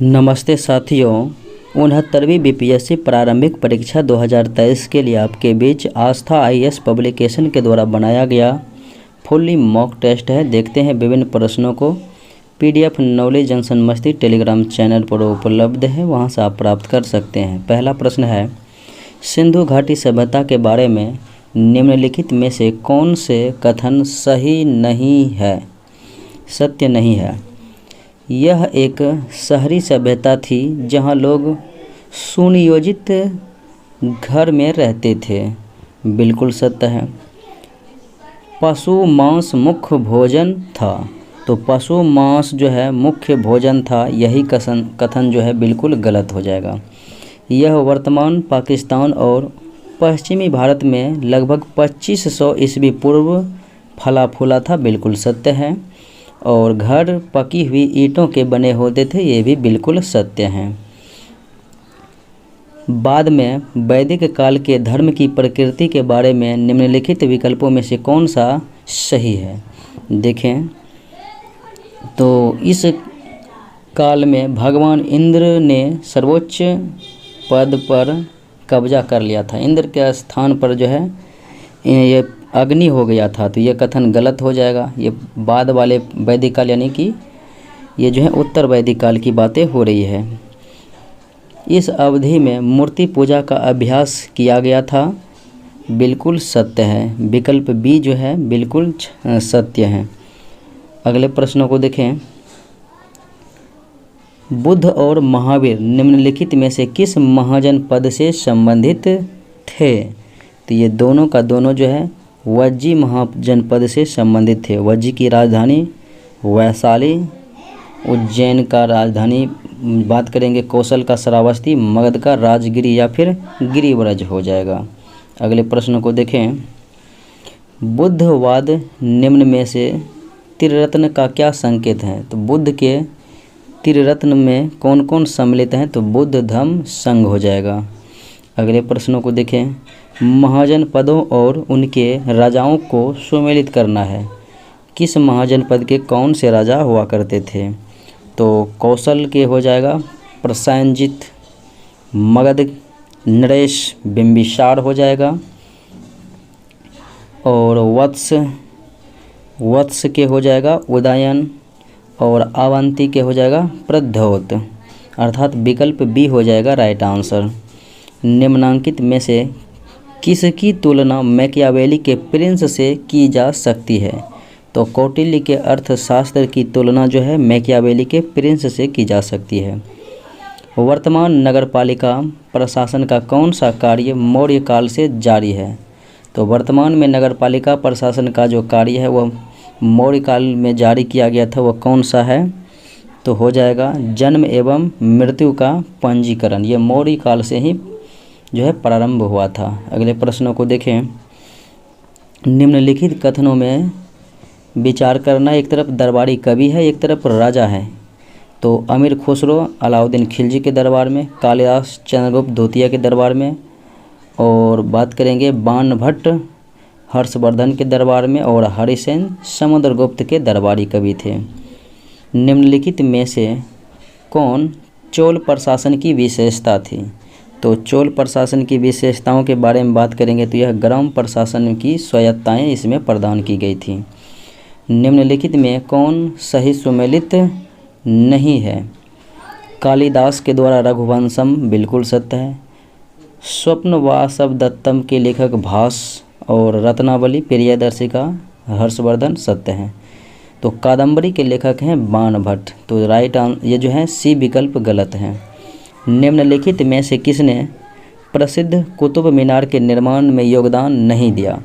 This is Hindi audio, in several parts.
नमस्ते साथियों, 69वीं बीपीएससी प्रारंभिक परीक्षा 2023 के लिए आपके बीच आस्था आईएएस पब्लिकेशन के द्वारा बनाया गया फुल्ली मॉक टेस्ट है। देखते हैं विभिन्न प्रश्नों को। पीडीएफ नॉलेज जंक्शन मस्ती टेलीग्राम चैनल पर उपलब्ध है, वहां से आप प्राप्त कर सकते हैं। पहला प्रश्न है, सिंधु घाटी सभ्यता के बारे में निम्नलिखित में से कौन से कथन सही नहीं है, सत्य नहीं है। यह एक शहरी सभ्यता थी जहां लोग सुनियोजित घर में रहते थे, बिल्कुल सत्य है। पशु मांस मुख्य भोजन था, तो पशु मांस जो है मुख्य भोजन था, यही कथन जो है बिल्कुल गलत हो जाएगा। यह वर्तमान पाकिस्तान और पश्चिमी भारत में लगभग 2500 ईस्वी पूर्व फला फूला था, बिल्कुल सत्य है। और घर पकी हुई ईंटों के बने होते थे, ये भी बिल्कुल सत्य हैं। बाद में वैदिक काल के धर्म की प्रकृति के बारे में निम्नलिखित विकल्पों में से कौन सा सही है। देखें तो इस काल में भगवान इंद्र ने सर्वोच्च पद पर कब्जा कर लिया था। इंद्र के स्थान पर जो है ये अग्नि हो गया था, तो ये कथन गलत हो जाएगा। ये बाद वाले वैदिक काल यानी कि ये जो है उत्तर वैदिक काल की बातें हो रही है। इस अवधि में मूर्ति पूजा का अभ्यास किया गया था, बिल्कुल सत्य है। विकल्प बी जो है बिल्कुल सत्य है। अगले प्रश्नों को देखें। बुद्ध और महावीर निम्नलिखित में से किस महाजनपद से संबंधित थे। तो ये दोनों का दोनों जो है वज्जी महाजनपद से संबंधित थे। वज्जी की राजधानी वैशाली, उज्जैन का राजधानी बात करेंगे कौशल का श्रावस्ती, मगध का राजगिरी या फिर गिरिव्रज हो जाएगा। अगले प्रश्न को देखें। बुद्धवाद निम्न में से त्रिरत्न का क्या संकेत है। तो बुद्ध के त्रिरत्न में कौन कौन सम्मिलित हैं, तो बुद्ध धम्म संघ हो जाएगा। अगले प्रश्नों को देखें। महाजनपदों और उनके राजाओं को सुमेलित करना है। किस महाजनपद के कौन से राजा हुआ करते थे। तो कौशल के हो जाएगा प्रसेनजित, मगध नरेश बिंबिसार हो जाएगा, और वत्स के हो जाएगा उदयन, और अवंती के हो जाएगा प्रद्योत, अर्थात विकल्प बी हो जाएगा राइट आंसर। निम्नांकित में से किसकी तुलना मैकियावेली के प्रिंस से की जा सकती है। तो कौटिल्य के अर्थशास्त्र की तुलना जो है मैकियावेली के प्रिंस से की जा सकती है। वर्तमान नगरपालिका प्रशासन का कौन सा कार्य मौर्य काल से जारी है। तो वर्तमान में नगरपालिका प्रशासन का जो कार्य है वह मौर्य काल में जारी किया गया था, वह कौन सा है। तो हो जाएगा जन्म एवं मृत्यु का पंजीकरण। ये मौर्य काल से ही जो है प्रारंभ हुआ था। अगले प्रश्नों को देखें। निम्नलिखित कथनों में विचार करना। एक तरफ दरबारी कवि है, एक तरफ राजा है। तो अमीर खुसरो अलाउद्दीन खिलजी के दरबार में, कालिदास चंद्रगुप्त द्वितीय के दरबार में, और बात करेंगे बाणभट्ट हर्षवर्धन के दरबार में, और हरिसेन समुद्रगुप्त के दरबारी कवि थे। निम्नलिखित में से कौन चोल प्रशासन की विशेषता थी। तो चोल प्रशासन की विशेषताओं के बारे में बात करेंगे तो यह ग्राम प्रशासन की स्वायत्ताएं इसमें प्रदान की गई थी। निम्नलिखित में कौन सही सुमेलित नहीं है। कालिदास के द्वारा रघुवंशम बिल्कुल सत्य है। स्वप्नवासव दत्तम के लेखक भास और रत्नावली प्रियदर्शिका हर्षवर्धन सत्य हैं। तो कादम्बरी के लेखक हैं बाणभट्ट, तो राइट ये जो है सी विकल्प गलत है। निम्नलिखित में से किसने प्रसिद्ध कुतुब मीनार के निर्माण में योगदान नहीं दिया।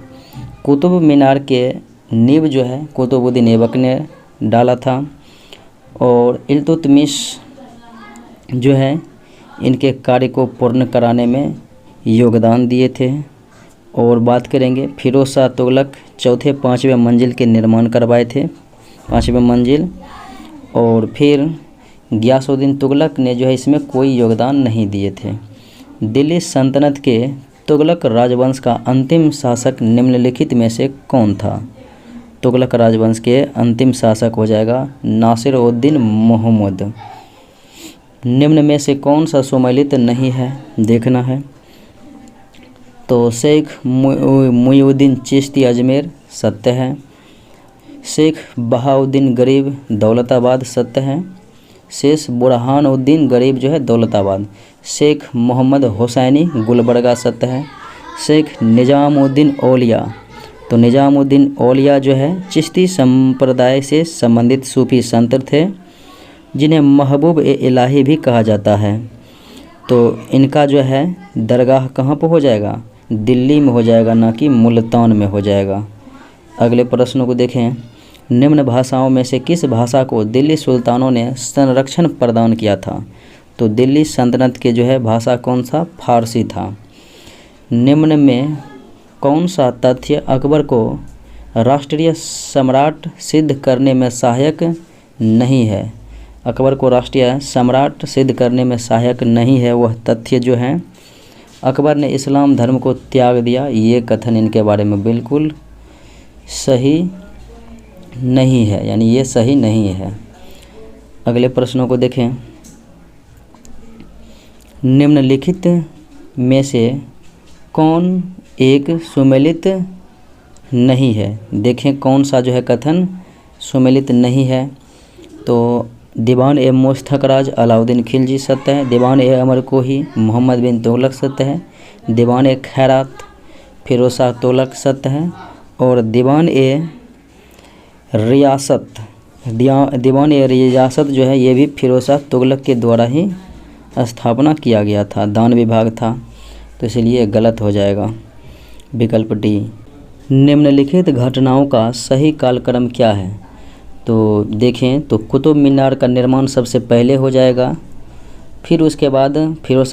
कुतुब मीनार के नींव जो है कुतुबुद्दीन ऐबक ने डाला था, और इल्तुतमिश जो है इनके कार्य को पूर्ण कराने में योगदान दिए थे। और बात करेंगे फिरोज शाह तुगलक चौथे पाँचवें मंजिल के निर्माण करवाए थे, पाँचवें मंजिल। और फिर गियासुद्दीन तुगलक ने जो है इसमें कोई योगदान नहीं दिए थे। दिल्ली सल्तनत के तुगलक राजवंश का अंतिम शासक निम्नलिखित में से कौन था। तुगलक राजवंश के अंतिम शासक हो जाएगा नासिर उद्दीन मोहम्मद। निम्न में से कौन सा सुमेलित नहीं है, देखना है। तो शेख मुईउद्दीन चिश्ती अजमेर सत्य है। शेख बहाउद्दीन गरीब दौलताबाद सत्य है। शेख बुरहानुद्दीन गरीब जो है दौलताबाद। शेख मोहम्मद हुसैनी गुलबर्गा सत्य है। शेख निज़ामुद्दीन औलिया, तो निज़ामुद्दीन औलिया जो है चिश्ती संप्रदाय से संबंधित सूफी संत थे जिन्हें महबूब ए इलाही भी कहा जाता है। तो इनका जो है दरगाह कहाँ पर हो जाएगा, दिल्ली में हो जाएगा, ना कि मुल्तान में हो जाएगा। अगले प्रश्नों को देखें। निम्न भाषाओं में से किस भाषा को दिल्ली सुल्तानों ने संरक्षण प्रदान किया था। तो दिल्ली सल्तनत के जो है भाषा कौन सा, फारसी था। निम्न में कौन सा तथ्य अकबर को राष्ट्रीय सम्राट सिद्ध करने में सहायक नहीं है। अकबर को राष्ट्रीय सम्राट सिद्ध करने में सहायक नहीं है वह तथ्य जो है अकबर ने इस्लाम धर्म को त्याग दिया, ये कथन इनके बारे में बिल्कुल सही नहीं है, यानी ये सही नहीं है। अगले प्रश्नों को देखें। निम्नलिखित में से कौन एक सुमेलित नहीं है, देखें कौन सा जो है कथन सुमेलित नहीं है। तो दीवान ए मुस्तक राज अलाउद्दीन खिलजी सत्य है। दीवान ए अमर कोही मोहम्मद बिन तुगलक सत्य है। दीवान ए खैरात फिरोज शाह तुगलक सत्य है। और दीवान ए रियासत जो है ये भी फिरोज शाह तुगलक के द्वारा ही स्थापना किया गया था, दान विभाग था, तो इसलिए गलत हो जाएगा विकल्प डी। निम्नलिखित घटनाओं का सही कालक्रम क्या है। तो देखें तो कुतुब मीनार का निर्माण सबसे पहले हो जाएगा, फिर उसके बाद फिरोज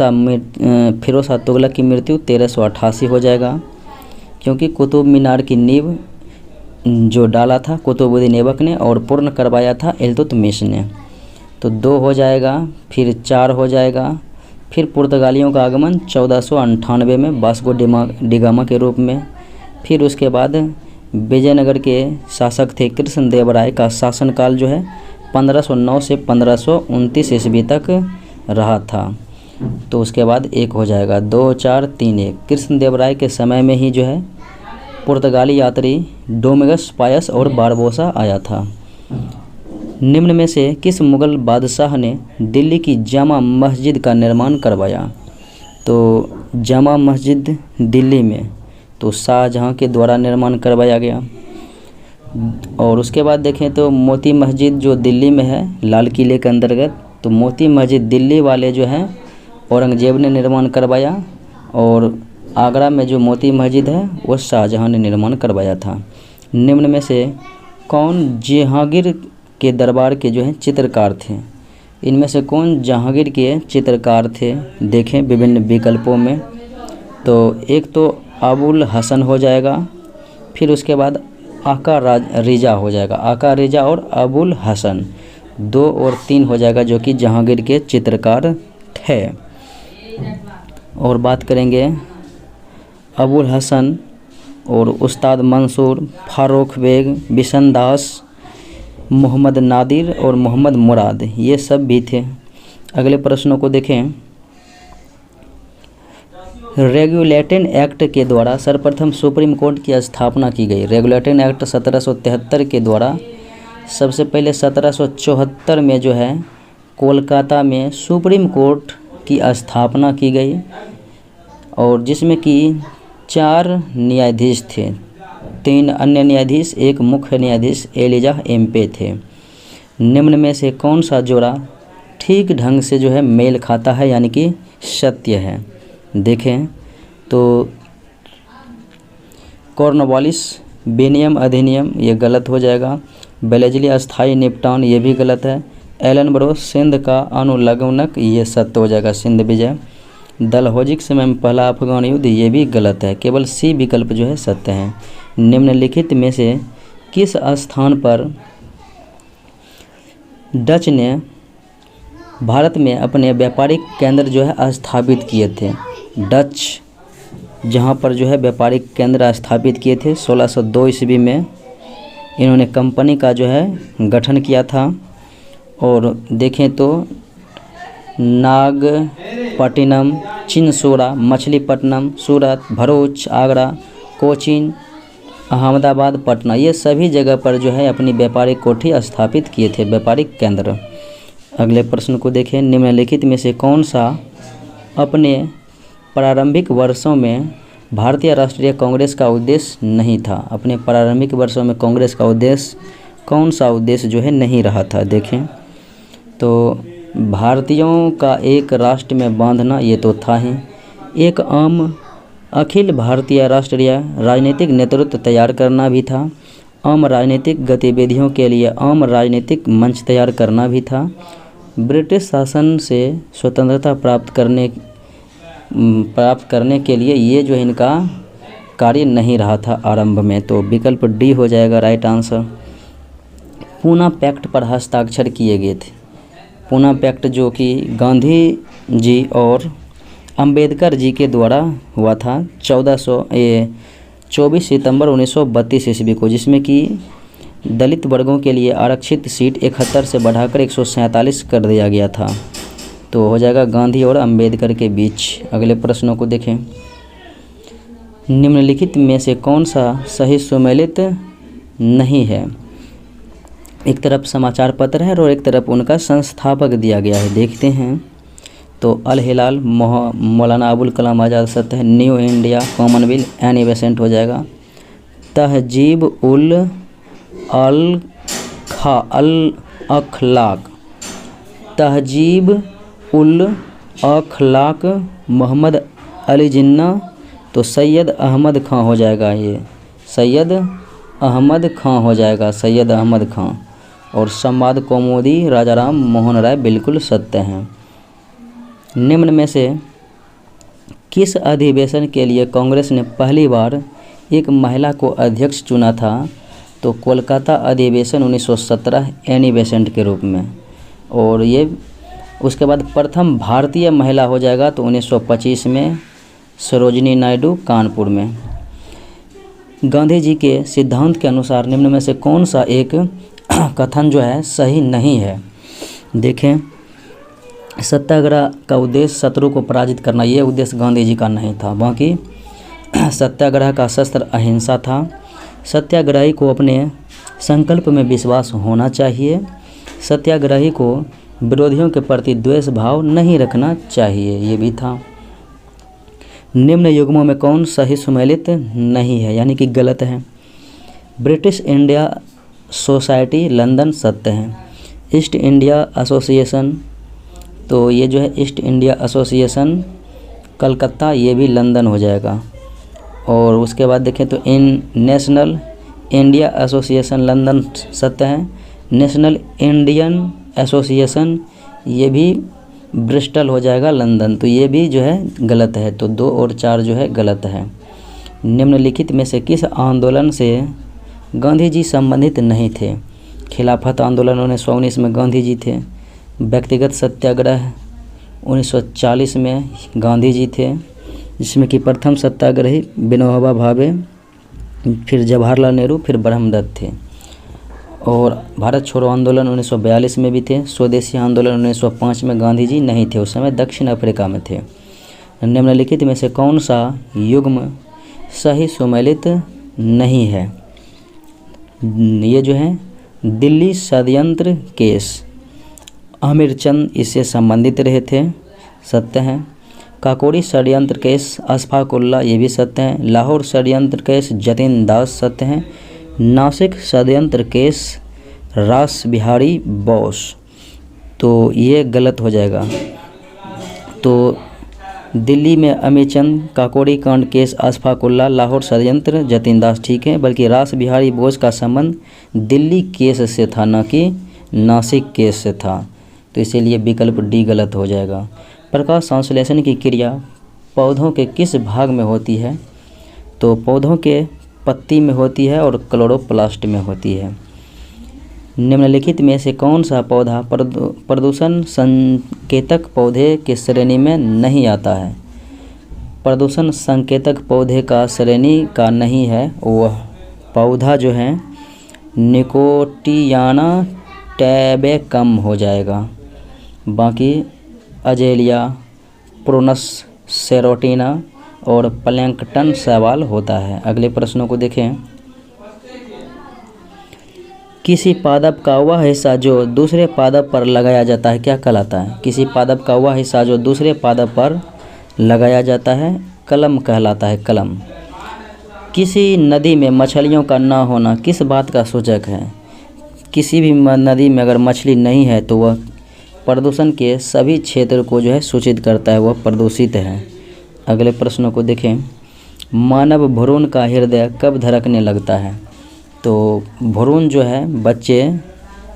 शाह तुगलक की मृत्यु 1388 हो जाएगा, क्योंकि कुतुब मीनार की नींव जो डाला था कुतुबुद्दीन ऐबक ने और पूर्ण करवाया था इल्तुतमिश ने। तो 2 हो जाएगा, फिर 4 हो जाएगा। फिर पुर्तगालियों का आगमन 1498 में वास्को डिगामा के रूप में। फिर उसके बाद विजयनगर के शासक थे कृष्णदेवराय का शासनकाल जो है 1509 से 1529 ईस्वी तक रहा था। तो उसके बाद 1 हो जाएगा, 2 4 3 1। कृष्णदेवराय के समय में ही जो है पुर्तगाली यात्री डोमिगस पायस और बारबोसा आया था। निम्न में से किस मुग़ल बादशाह ने दिल्ली की जामा मस्जिद का निर्माण करवाया। तो जामा मस्जिद दिल्ली में तो शाहजहाँ के द्वारा निर्माण करवाया गया। और उसके बाद देखें तो मोती मस्जिद जो दिल्ली में है लाल किले के अंतर्गत, तो मोती मस्जिद दिल्ली वाले जो हैं औरंगजेब ने निर्माण करवाया, और आगरा में जो मोती मस्जिद है वो शाहजहाँ ने निर्माण करवाया था। निम्न में से कौन जहांगीर के दरबार के जो हैं चित्रकार थे। इनमें से कौन जहांगीर के चित्रकार थे, देखें विभिन्न विकल्पों में। तो एक तो अबुल हसन हो जाएगा, फिर उसके बाद आका रिजा हो जाएगा, आका रिजा और अबुल हसन 2 और 3 हो जाएगा जो कि जहांगीर के चित्रकार थे। और बात करेंगे अबुल हसन और उस्ताद मंसूर, फारूक बेग, बिशन दास, मोहम्मद नादिर और मोहम्मद मुराद, ये सब भी थे। अगले प्रश्नों को देखें। रेगुलेटिंग एक्ट के द्वारा सर्वप्रथम सुप्रीम कोर्ट की स्थापना की गई। रेगुलेटिंग एक्ट 1773 के द्वारा सबसे पहले 1774 में जो है कोलकाता में सुप्रीम कोर्ट की स्थापना की गई, और जिसमें कि 4 न्यायाधीश थे, 3 अन्य न्यायाधीश, 1 मुख्य न्यायाधीश एलिजा एम्पे थे। निम्न में से कौन सा जोड़ा ठीक ढंग से जो है मेल खाता है, यानी कि सत्य है। देखें तो कॉर्नवालिस बेनियम अधिनियम ये गलत हो जाएगा। बेलेजली अस्थाई निपटान ये भी गलत है। एलनब्रो सिंध का अनुलग्नक ये सत्य हो जाएगा, सिंध विजय। डलहौजी के समय में पहला अफगान युद्ध ये भी गलत है, केवल सी विकल्प जो है सत्य है। निम्नलिखित में से किस स्थान पर डच ने भारत में अपने व्यापारिक केंद्र जो है स्थापित किए थे। डच जहाँ पर जो है व्यापारिक केंद्र स्थापित किए थे 1602 ईस्वी में इन्होंने कंपनी का जो है गठन किया था। और देखें तो नागपट्टिनम, चिंसोरा, मछलीपट्टनम, सूरत, भरूच, आगरा, कोचीन, अहमदाबाद, पटना, ये सभी जगह पर जो है अपनी व्यापारिक कोठी स्थापित किए थे, व्यापारिक केंद्र। अगले प्रश्न को देखें, निम्नलिखित में से कौन सा अपने प्रारंभिक वर्षों में भारतीय राष्ट्रीय कांग्रेस का उद्देश्य नहीं था। अपने प्रारंभिक वर्षों में कांग्रेस का उद्देश्य कौन सा उद्देश्य जो है नहीं रहा था। देखें तो भारतीयों का एक राष्ट्र में बांधना ये तो था ही, एक आम अखिल भारतीय राष्ट्रीय राजनीतिक नेतृत्व तैयार करना भी था, आम राजनीतिक गतिविधियों के लिए आम राजनीतिक मंच तैयार करना भी था, ब्रिटिश शासन से स्वतंत्रता प्राप्त करने के लिए ये जो इनका कार्य नहीं रहा था आरंभ में। तो विकल्प डी हो जाएगा राइट आंसर। पूना पैक्ट पर हस्ताक्षर किए गए थे। पूना पैक्ट जो कि गांधी जी और अंबेडकर जी के द्वारा हुआ था 24 सितंबर 1932 ईस्वी को, जिसमें कि दलित वर्गों के लिए आरक्षित सीट 71 से बढ़ाकर 147 कर दिया गया था। तो हो जाएगा गांधी और अंबेडकर के बीच। अगले प्रश्नों को देखें, निम्नलिखित में से कौन सा सही सुमेलित नहीं है। एक तरफ समाचार पत्र है और एक तरफ उनका संस्थापक दिया गया है। देखते हैं तो अल हिलाल, मौलाना अबुल कलाम आज़ाद सत्य है, new India, Commonwealth, Annie Besant हो जाएगा। तहजीब उल अखलाक, तहजीब उल अखलाक मोहम्मद अली जिन्ना, तो सैयद अहमद खां हो जाएगा। ये सैयद अहमद खां हो जाएगा, सैयद अहमद खां। और संवाद कौमुदी राजाराम मोहन राय बिल्कुल सत्य हैं। निम्न में से किस अधिवेशन के लिए कांग्रेस ने पहली बार एक महिला को अध्यक्ष चुना था। तो कोलकाता अधिवेशन 1917 एनी बेसेंट के रूप में। और ये उसके बाद प्रथम भारतीय महिला हो जाएगा तो 1925 में सरोजिनी नायडू कानपुर में। गांधी जी के सिद्धांत के अनुसार निम्न में से कौन सा एक कथन जो है सही नहीं है। देखें, सत्याग्रह का उद्देश्य शत्रु को पराजित करना, ये उद्देश्य गांधी जी का नहीं था। बाकी सत्याग्रह का शस्त्र अहिंसा था। सत्याग्रही को अपने संकल्प में विश्वास होना चाहिए। सत्याग्रही को विरोधियों के प्रति द्वेष भाव नहीं रखना चाहिए, ये भी था। निम्न युग्मों में कौन सही सुमेलित नहीं है, यानी कि गलत है। ब्रिटिश इंडिया सोसाइटी लंदन सत्य है। ईस्ट इंडिया एसोसिएशन, तो ये जो है ईस्ट इंडिया एसोसिएशन कलकत्ता, ये भी लंदन हो जाएगा। और उसके बाद देखें तो नेशनल इंडिया एसोसिएशन लंदन सत्य है। नेशनल इंडियन एसोसिएशन ये भी ब्रिस्टल हो जाएगा लंदन, तो ये भी जो है गलत है। तो 2 और 4 जो है गलत है। निम्नलिखित में से किस आंदोलन से गांधी जी संबंधित नहीं थे। खिलाफत आंदोलन 1919 में गांधी जी थे। व्यक्तिगत सत्याग्रह 1940 में गांधी जी थे, जिसमें कि प्रथम सत्याग्रही विनोबा भावे, फिर जवाहरलाल नेहरू, फिर ब्रह्मदत्त थे। और भारत छोड़ो आंदोलन 1942 में भी थे। स्वदेशी आंदोलन 1905 में गांधी जी नहीं थे, उस समय दक्षिण अफ्रीका में थे। निम्नलिखित में से कौन सा युग्म सही सुमेलित नहीं है। ये जो है दिल्ली षड्यंत्र केस, आमिर चंद इससे संबंधित रहे थे, सत्य है। काकोरी षड्यंत्र केस अशफाक उल्लाह, ये भी सत्य है। लाहौर षड्यंत्र केस जतिन दास, सत्य है। नासिक षड्यंत्र केस रास बिहारी बोस, तो ये गलत हो जाएगा। तो दिल्ली में अमिर चंद, काकोरी कांड केस अशफाक उल्लाह, लाहौर षड्यंत्र जतिन दास, ठीक है। बल्कि रास बिहारी बोस का संबंध दिल्ली केस से था, न कि नासिक केस से था। तो इसीलिए विकल्प डी गलत हो जाएगा। प्रकाश संश्लेषण की क्रिया पौधों के किस भाग में होती है। तो पौधों के पत्ती में होती है और क्लोरोप्लास्ट में होती है। निम्नलिखित में से कौन सा पौधा प्रदूषण संकेतक पौधे की श्रेणी में नहीं आता है। प्रदूषण संकेतक पौधे का श्रेणी का नहीं है, वह पौधा जो है निकोटियाना टैबेकम हो जाएगा। बाकी अजेलिया, प्रोनस सेरोटिना और प्लैंकटन शैवाल होता है। अगले प्रश्नों को देखें। किसी पादप का वह हिस्सा जो दूसरे पादप पर लगाया जाता है क्या कहलाता है? किसी पादप का वह हिस्सा जो दूसरे पादप पर लगाया जाता है कलम कहलाता है, कलम। किसी नदी में मछलियों का ना होना किस बात का सूचक है? किसी भी नदी में अगर मछली नहीं है तो वह प्रदूषण के सभी क्षेत्र को जो है सूचित करता है, वह प्रदूषित है। अगले प्रश्नों को देखें। मानव भ्रूण का हृदय कब धड़कने लगता है? तो भ्रूण जो है बच्चे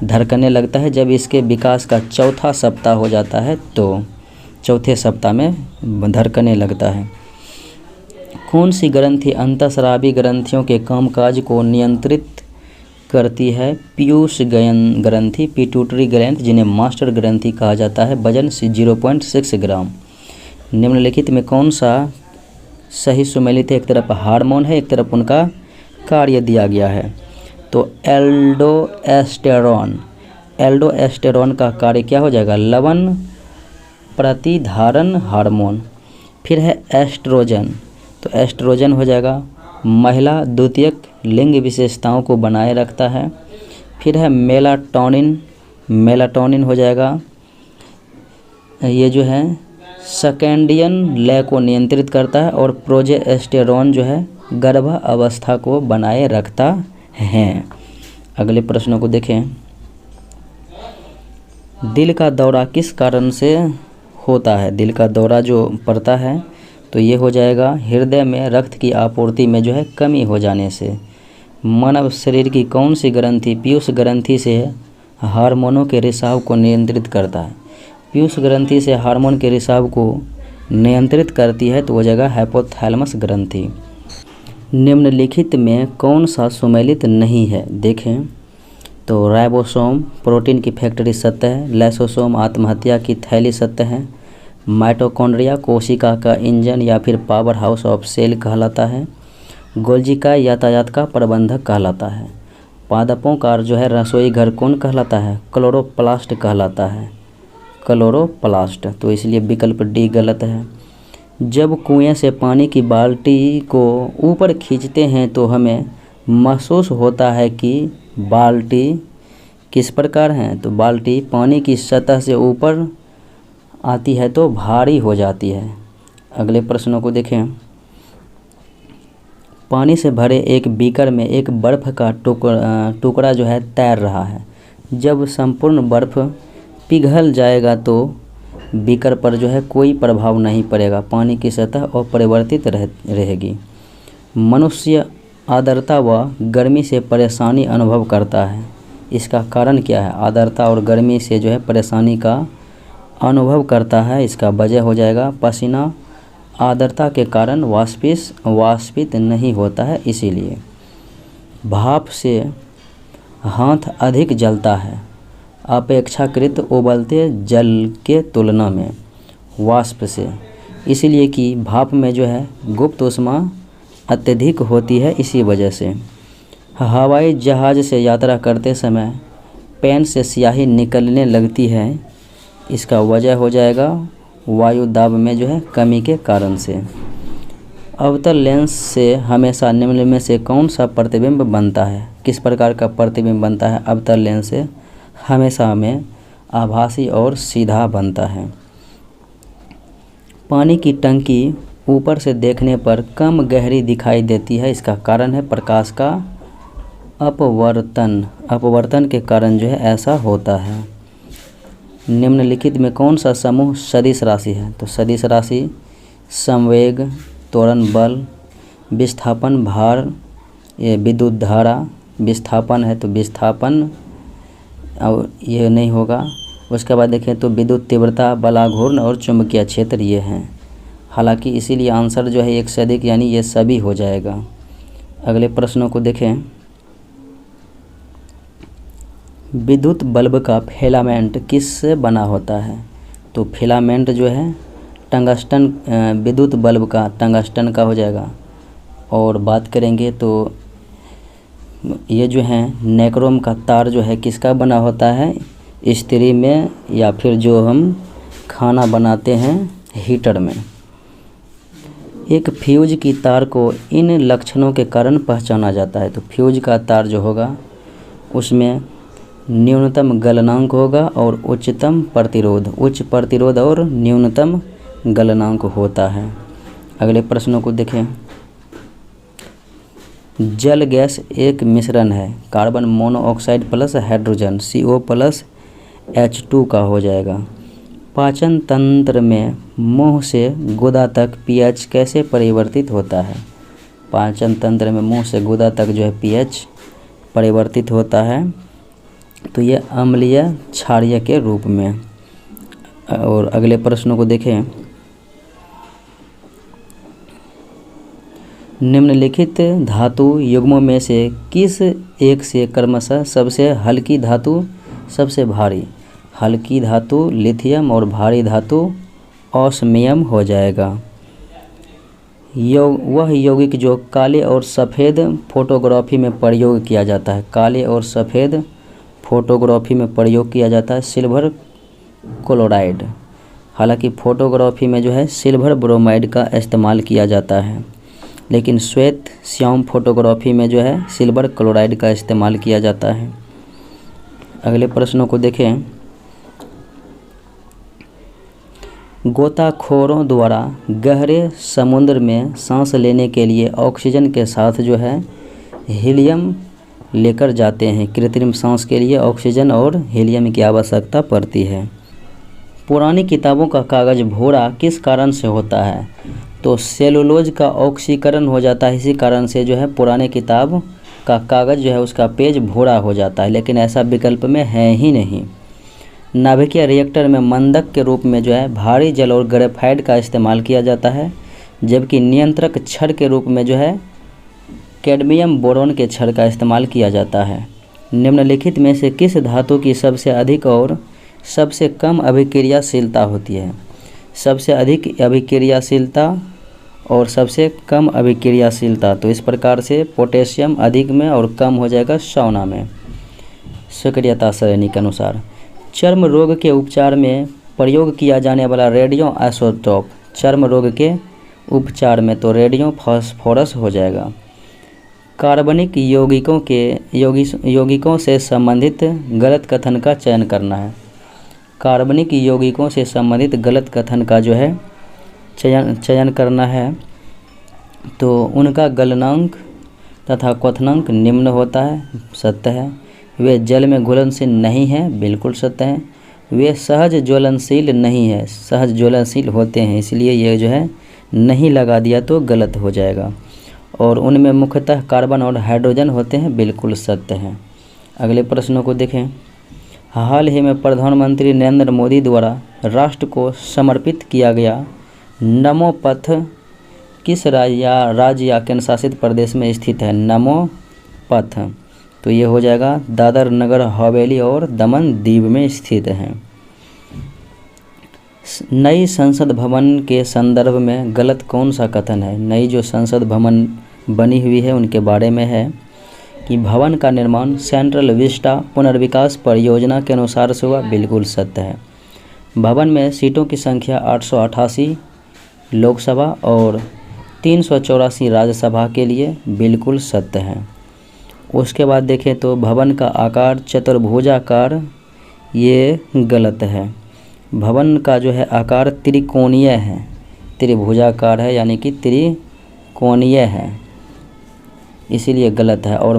धड़कने लगता है जब इसके विकास का चौथा सप्ताह हो जाता है, तो चौथे सप्ताह में धड़कने लगता है। कौन सी ग्रंथि अंतःस्रावी ग्रंथियों के कामकाज को नियंत्रित करती है? पीयूष ग्रंथि, पिट्यूटरी ग्रंथि, जिन्हें मास्टर ग्रंथि कहा जाता है। वजन 0.6 ग्राम। निम्नलिखित में कौन सा सही सुमेलित है? एक तरफ हार्मोन है, एक तरफ उनका कार्य दिया गया है। तो एल्डोस्टेरोन का कार्य क्या हो जाएगा? लवण प्रतिधारण हार्मोन। फिर है एस्ट्रोजन, तो एस्ट्रोजन हो जाएगा महिला द्वितीयक लिंग विशेषताओं को बनाए रखता है। फिर है मेलाटोनिन हो जाएगा, ये जो है सेकेंडियन लय को नियंत्रित करता है। और प्रोजेस्टेरोन जो है गर्भ अवस्था को बनाए रखता है। अगले प्रश्नों को देखें। दिल का दौरा किस कारण से होता है? दिल का दौरा जो पड़ता है तो ये हो जाएगा हृदय में रक्त की आपूर्ति में जो है कमी हो जाने से। मानव शरीर की कौन सी ग्रंथि पीयूष ग्रंथि से हार्मोनों के रिसाव को नियंत्रित करता है? पीयूष ग्रंथि से हार्मोन के रिसाव को नियंत्रित करती है तो वो जगह हाइपोथैलेमस ग्रंथि। निम्नलिखित में कौन सा सुमेलित नहीं है? देखें तो राइबोसोम प्रोटीन की फैक्ट्री सत्य है, लाइसोसोम आत्महत्या की थैली सत्य है, माइटोकॉन्ड्रिया कोशिका का इंजन या फिर पावर हाउस ऑफ सेल कहलाता है, गोल्जी का यातायात का प्रबंधक कहलाता है, पादपों का जो है रसोई घर कौन कहलाता है? क्लोरोप्लास्ट कहलाता है, क्लोरोप्लास्ट। तो इसलिए विकल्प डी गलत है। जब कुएं से पानी की बाल्टी को ऊपर खींचते हैं तो हमें महसूस होता है कि बाल्टी किस प्रकार है? तो बाल्टी पानी की सतह से ऊपर आती है तो भारी हो जाती है। अगले प्रश्नों को देखें। पानी से भरे एक बीकर में एक बर्फ़ का टुकड़ा जो है तैर रहा है। जब संपूर्ण बर्फ़ पिघल जाएगा तो बीकर पर जो है कोई प्रभाव नहीं पड़ेगा, पानी की सतह अपरिवर्तित रहेगी। मनुष्य आर्द्रता व गर्मी से परेशानी अनुभव करता है, इसका कारण क्या है? आर्द्रता और गर्मी से जो है परेशानी का अनुभव करता है, इसका वजह हो जाएगा पसीना आर्द्रता के कारण वाष्पित नहीं होता है, इसीलिए। भाप से हाथ अधिक जलता है अपेक्षाकृत उबलते जल के तुलना में वाष्प से, इसलिए कि भाप में जो है गुप्त ऊष्मा अत्यधिक होती है, इसी वजह से। हवाई जहाज़ से यात्रा करते समय पेन से स्याही निकलने लगती है, इसका वजह हो जाएगा वायु दाब में जो है कमी के कारण से। अवतल लेंस से हमेशा निम्न में से कौन सा प्रतिबिंब बनता है? किस प्रकार का प्रतिबिंब बनता है? अवतल लेंस से हमेशा में आभासी और सीधा बनता है। पानी की टंकी ऊपर से देखने पर कम गहरी दिखाई देती है, इसका कारण है प्रकाश का अपवर्तन के कारण जो है ऐसा होता है। निम्नलिखित में कौन सा समूह सदिश राशि है? तो सदिश राशि संवेग, त्वरण बल, विस्थापन भार, ये विद्युत धारा, विस्थापन है तो विस्थापन और ये नहीं होगा। उसके बाद देखें तो विद्युत तीव्रता, बलाघूर्ण और चुंबकीय क्षेत्र ये हैं। हालांकि इसीलिए आंसर जो है एक से अधिक यानी ये सभी हो जाएगा। अगले प्रश्नों को देखें। विद्युत बल्ब का फिलामेंट किससे बना होता है? तो फिलामेंट जो है टंगस्टन, विद्युत बल्ब का टंगस्टन का हो जाएगा। और बात करेंगे तो ये जो है नेक्रोम का तार जो है किसका बना होता है? स्त्री में, या फिर जो हम खाना बनाते हैं हीटर में। एक फ्यूज की तार को इन लक्षणों के कारण पहचाना जाता है। तो फ्यूज का तार जो होगा उसमें न्यूनतम गलनांक होगा और उच्चतम प्रतिरोध, उच्च प्रतिरोध और न्यूनतम गलनांक होता है। अगले प्रश्नों को देखें। जल गैस एक मिश्रण है, carbon monoxide plus hydrogen CO plus H2 का हो जाएगा। पाचन तंत्र में मुंह से गुदा तक pH कैसे परिवर्तित होता है? पाचन तंत्र में मुंह से गुदा तक जो है pH परिवर्तित होता है, तो ये अम्लीय क्षारीय के रूप में। और अगले प्रश्नों को देखें। निम्नलिखित धातु युग्मों में से किस एक से क्रमशः सबसे हल्की धातु सबसे भारी? हल्की धातु लिथियम और भारी धातु ऑस्मियम हो जाएगा। वह यौगिक जो काले और सफ़ेद फोटोग्राफी में प्रयोग किया जाता है, काले और सफ़ेद फोटोग्राफी में प्रयोग किया जाता है सिल्वर क्लोराइड। हालांकि फोटोग्राफी में जो है सिल्वर ब्रोमाइड का इस्तेमाल किया जाता है, लेकिन श्वेत श्याम फोटोग्राफी में जो है सिल्वर क्लोराइड का इस्तेमाल किया जाता है। अगले प्रश्नों को देखें। गोताखोरों द्वारा गहरे समुद्र में सांस लेने के लिए ऑक्सीजन के साथ जो है हीलियम लेकर जाते हैं। कृत्रिम सांस के लिए ऑक्सीजन और हीलियम की आवश्यकता पड़ती है। पुरानी किताबों का कागज़ भूरा किस कारण से होता है? तो सेलुलोज का ऑक्सीकरण हो जाता है, इसी कारण से जो है पुराने किताब का कागज़ जो है उसका पेज भूरा हो जाता है, लेकिन ऐसा विकल्प में है ही नहीं। नाभिकीय रिएक्टर में मंदक के रूप में जो है भारी जल और ग्रेफाइट का इस्तेमाल किया जाता है, जबकि नियंत्रक छड़ के रूप में जो है कैडमियम बोरोन के छड़ का इस्तेमाल किया जाता है। निम्नलिखित में से किस धातु की सबसे अधिक और सबसे कम अभिक्रियाशीलता होती है? सबसे अधिक अभिक्रियाशीलता और सबसे कम अभिक्रियाशीलता, तो इस प्रकार से पोटेशियम अधिक में और कम हो जाएगा सोना में, सक्रियता श्रेणी के अनुसार। चर्म रोग के उपचार में प्रयोग किया जाने वाला रेडियो आइसोटोप, चर्म रोग के उपचार में तो रेडियो फास्फोरस हो जाएगा। कार्बनिक यौगिकों से संबंधित गलत कथन का चयन करना है। कार्बनिक यौगिकों से संबंधित गलत कथन का जो है चयन करना है, तो उनका गलनांक तथा क्वथनांक निम्न होता है, सत्य है। वे जल में घुलनशील नहीं हैं, बिल्कुल सत्य है। वे सहज ज्वलनशील नहीं है, सहज ज्वलनशील होते हैं, इसलिए ये जो है नहीं लगा दिया तो गलत हो जाएगा। और उनमें मुख्यतः कार्बन और हाइड्रोजन होते हैं, बिल्कुल सत्य है। अगले प्रश्नों को देखें। हाल ही में प्रधानमंत्री नरेंद्र मोदी द्वारा राष्ट्र को समर्पित किया गया नमो पथ किस राज्य या केंद्र शासित प्रदेश में स्थित है? नमो पथ, तो ये हो जाएगा दादर नगर हवेली और दमन दीव में स्थित है। नई संसद भवन के संदर्भ में गलत कौन सा कथन है? नई जो संसद भवन बनी हुई है उनके बारे में है कि भवन का निर्माण सेंट्रल विस्टा पुनर्विकास परियोजना के अनुसार से हुआ, बिल्कुल सत्य है। भवन में सीटों की संख्या 888 लोकसभा और 384 राज्यसभा के लिए, बिल्कुल सत्य है। उसके बाद देखें तो भवन का आकार चतुर्भुजाकार, ये गलत है। भवन का जो है आकार त्रिकोणीय है, त्रिभुजाकार है यानी कि त्रिकोणीय है, इसीलिए गलत है। और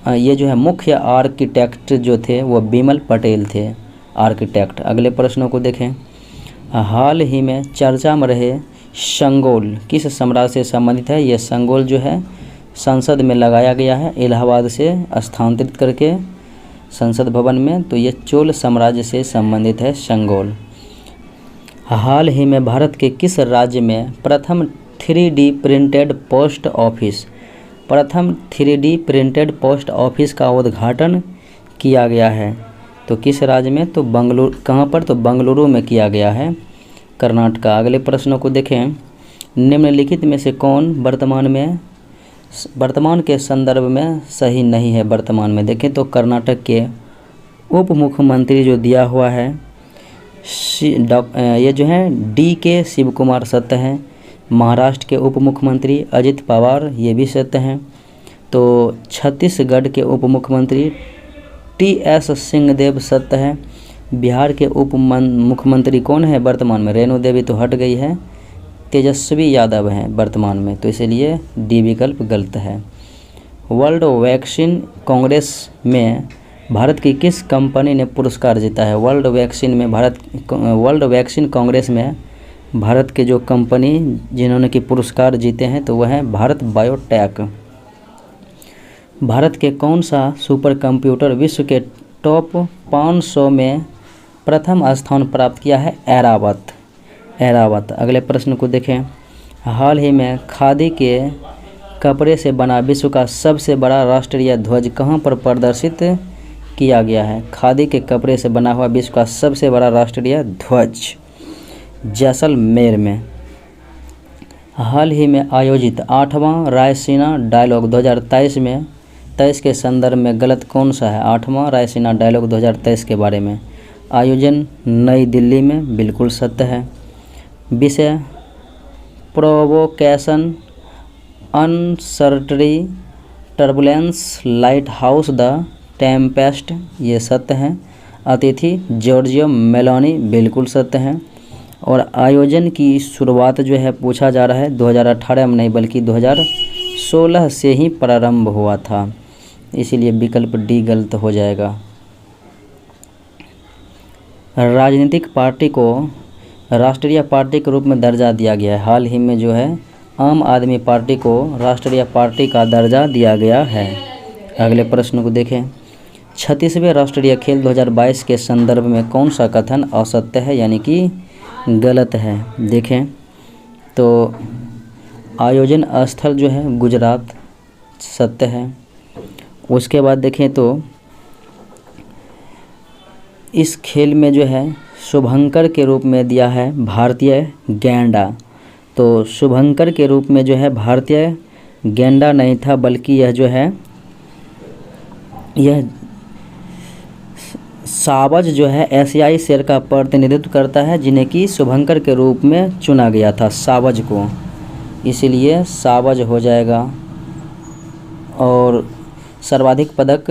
ये जो है मुख्य आर्किटेक्ट जो थे वो बिमल पटेल थे, आर्किटेक्ट। अगले प्रश्नों को देखें। हाल ही में चर्चा में रहे संगोल किस साम्राज्य से संबंधित है? ये संगोल जो है संसद में लगाया गया है, इलाहाबाद से स्थानांतरित करके संसद भवन में, तो ये चोल साम्राज्य से संबंधित है संगोल। हाल ही में भारत के किस राज्य में प्रथम 3D प्रिंटेड पोस्ट ऑफिस का उद्घाटन किया गया है? तो किस राज्य में? तो बंगलुरु, कहाँ पर? तो बंगलुरु में किया गया है, कर्नाटका। अगले प्रश्नों को देखें। निम्नलिखित में से कौन वर्तमान के संदर्भ में सही नहीं है? वर्तमान में देखें तो कर्नाटक के उप मुख्यमंत्री जो दिया हुआ है ये जो है DK शिव कुमार सत्य हैं। महाराष्ट्र के उप मुख्यमंत्री अजित पवार, ये भी सत्य हैं। तो छत्तीसगढ़ के उप मुख्यमंत्री TS सिंहदेव सत्य है। बिहार के उप मुख्यमंत्री कौन है वर्तमान में? रेणु देवी तो हट गई है, तेजस्वी यादव हैं वर्तमान में, तो इसलिए D विकल्प गलत है। वर्ल्ड वैक्सीन कांग्रेस में भारत की किस कंपनी ने पुरस्कार जीता है? वर्ल्ड वैक्सीन कांग्रेस में भारत के जो कंपनी जिन्होंने कि पुरस्कार जीते हैं तो वह है भारत बायोटेक। भारत के कौन सा सुपर कंप्यूटर विश्व के टॉप 500 में प्रथम स्थान प्राप्त किया है? ऐरावत। अगले प्रश्न को देखें। हाल ही में खादी के कपड़े से बना विश्व का सबसे बड़ा राष्ट्रीय ध्वज कहाँ पर प्रदर्शित किया गया है? खादी के कपड़े से बना हुआ विश्व का सबसे बड़ा राष्ट्रीय ध्वज जैसलमेर में। हाल ही में आयोजित 8वां रायसीना डायलॉग 2023 के संदर्भ में गलत कौन सा है? 8वां रायसीना डायलॉग 2023 के बारे में आयोजन नई दिल्ली में, बिल्कुल सत्य है। विषय provocation, uncertainty, turbulence, lighthouse, the tempest, ये सत्य हैं। अतिथि जॉर्जियो मेलोनी, बिल्कुल सत्य हैं। और आयोजन की शुरुआत जो है पूछा जा रहा है 2018 में नहीं बल्कि 2016 से ही प्रारंभ हुआ था, इसीलिए विकल्प D गलत हो जाएगा। राजनीतिक पार्टी को राष्ट्रीय पार्टी के रूप में दर्जा दिया गया है। हाल ही में जो है आम आदमी पार्टी को राष्ट्रीय पार्टी का दर्जा दिया गया है। अगले प्रश्न को देखें। 36वें राष्ट्रीय खेल 2022 के संदर्भ में कौन सा कथन असत्य है यानी कि गलत है? देखें तो आयोजन स्थल जो है गुजरात, सत्य है। उसके बाद देखें तो इस खेल में जो है शुभंकर के रूप में दिया है भारतीय गैंडा, तो शुभंकर के रूप में जो है भारतीय गैंडा नहीं था बल्कि यह जो है यह सावज जो है एशियाई शेर का प्रतिनिधित्व करता है जिन्हें कि शुभंकर के रूप में चुना गया था सावज को, इसीलिए सावज हो जाएगा। और सर्वाधिक पदक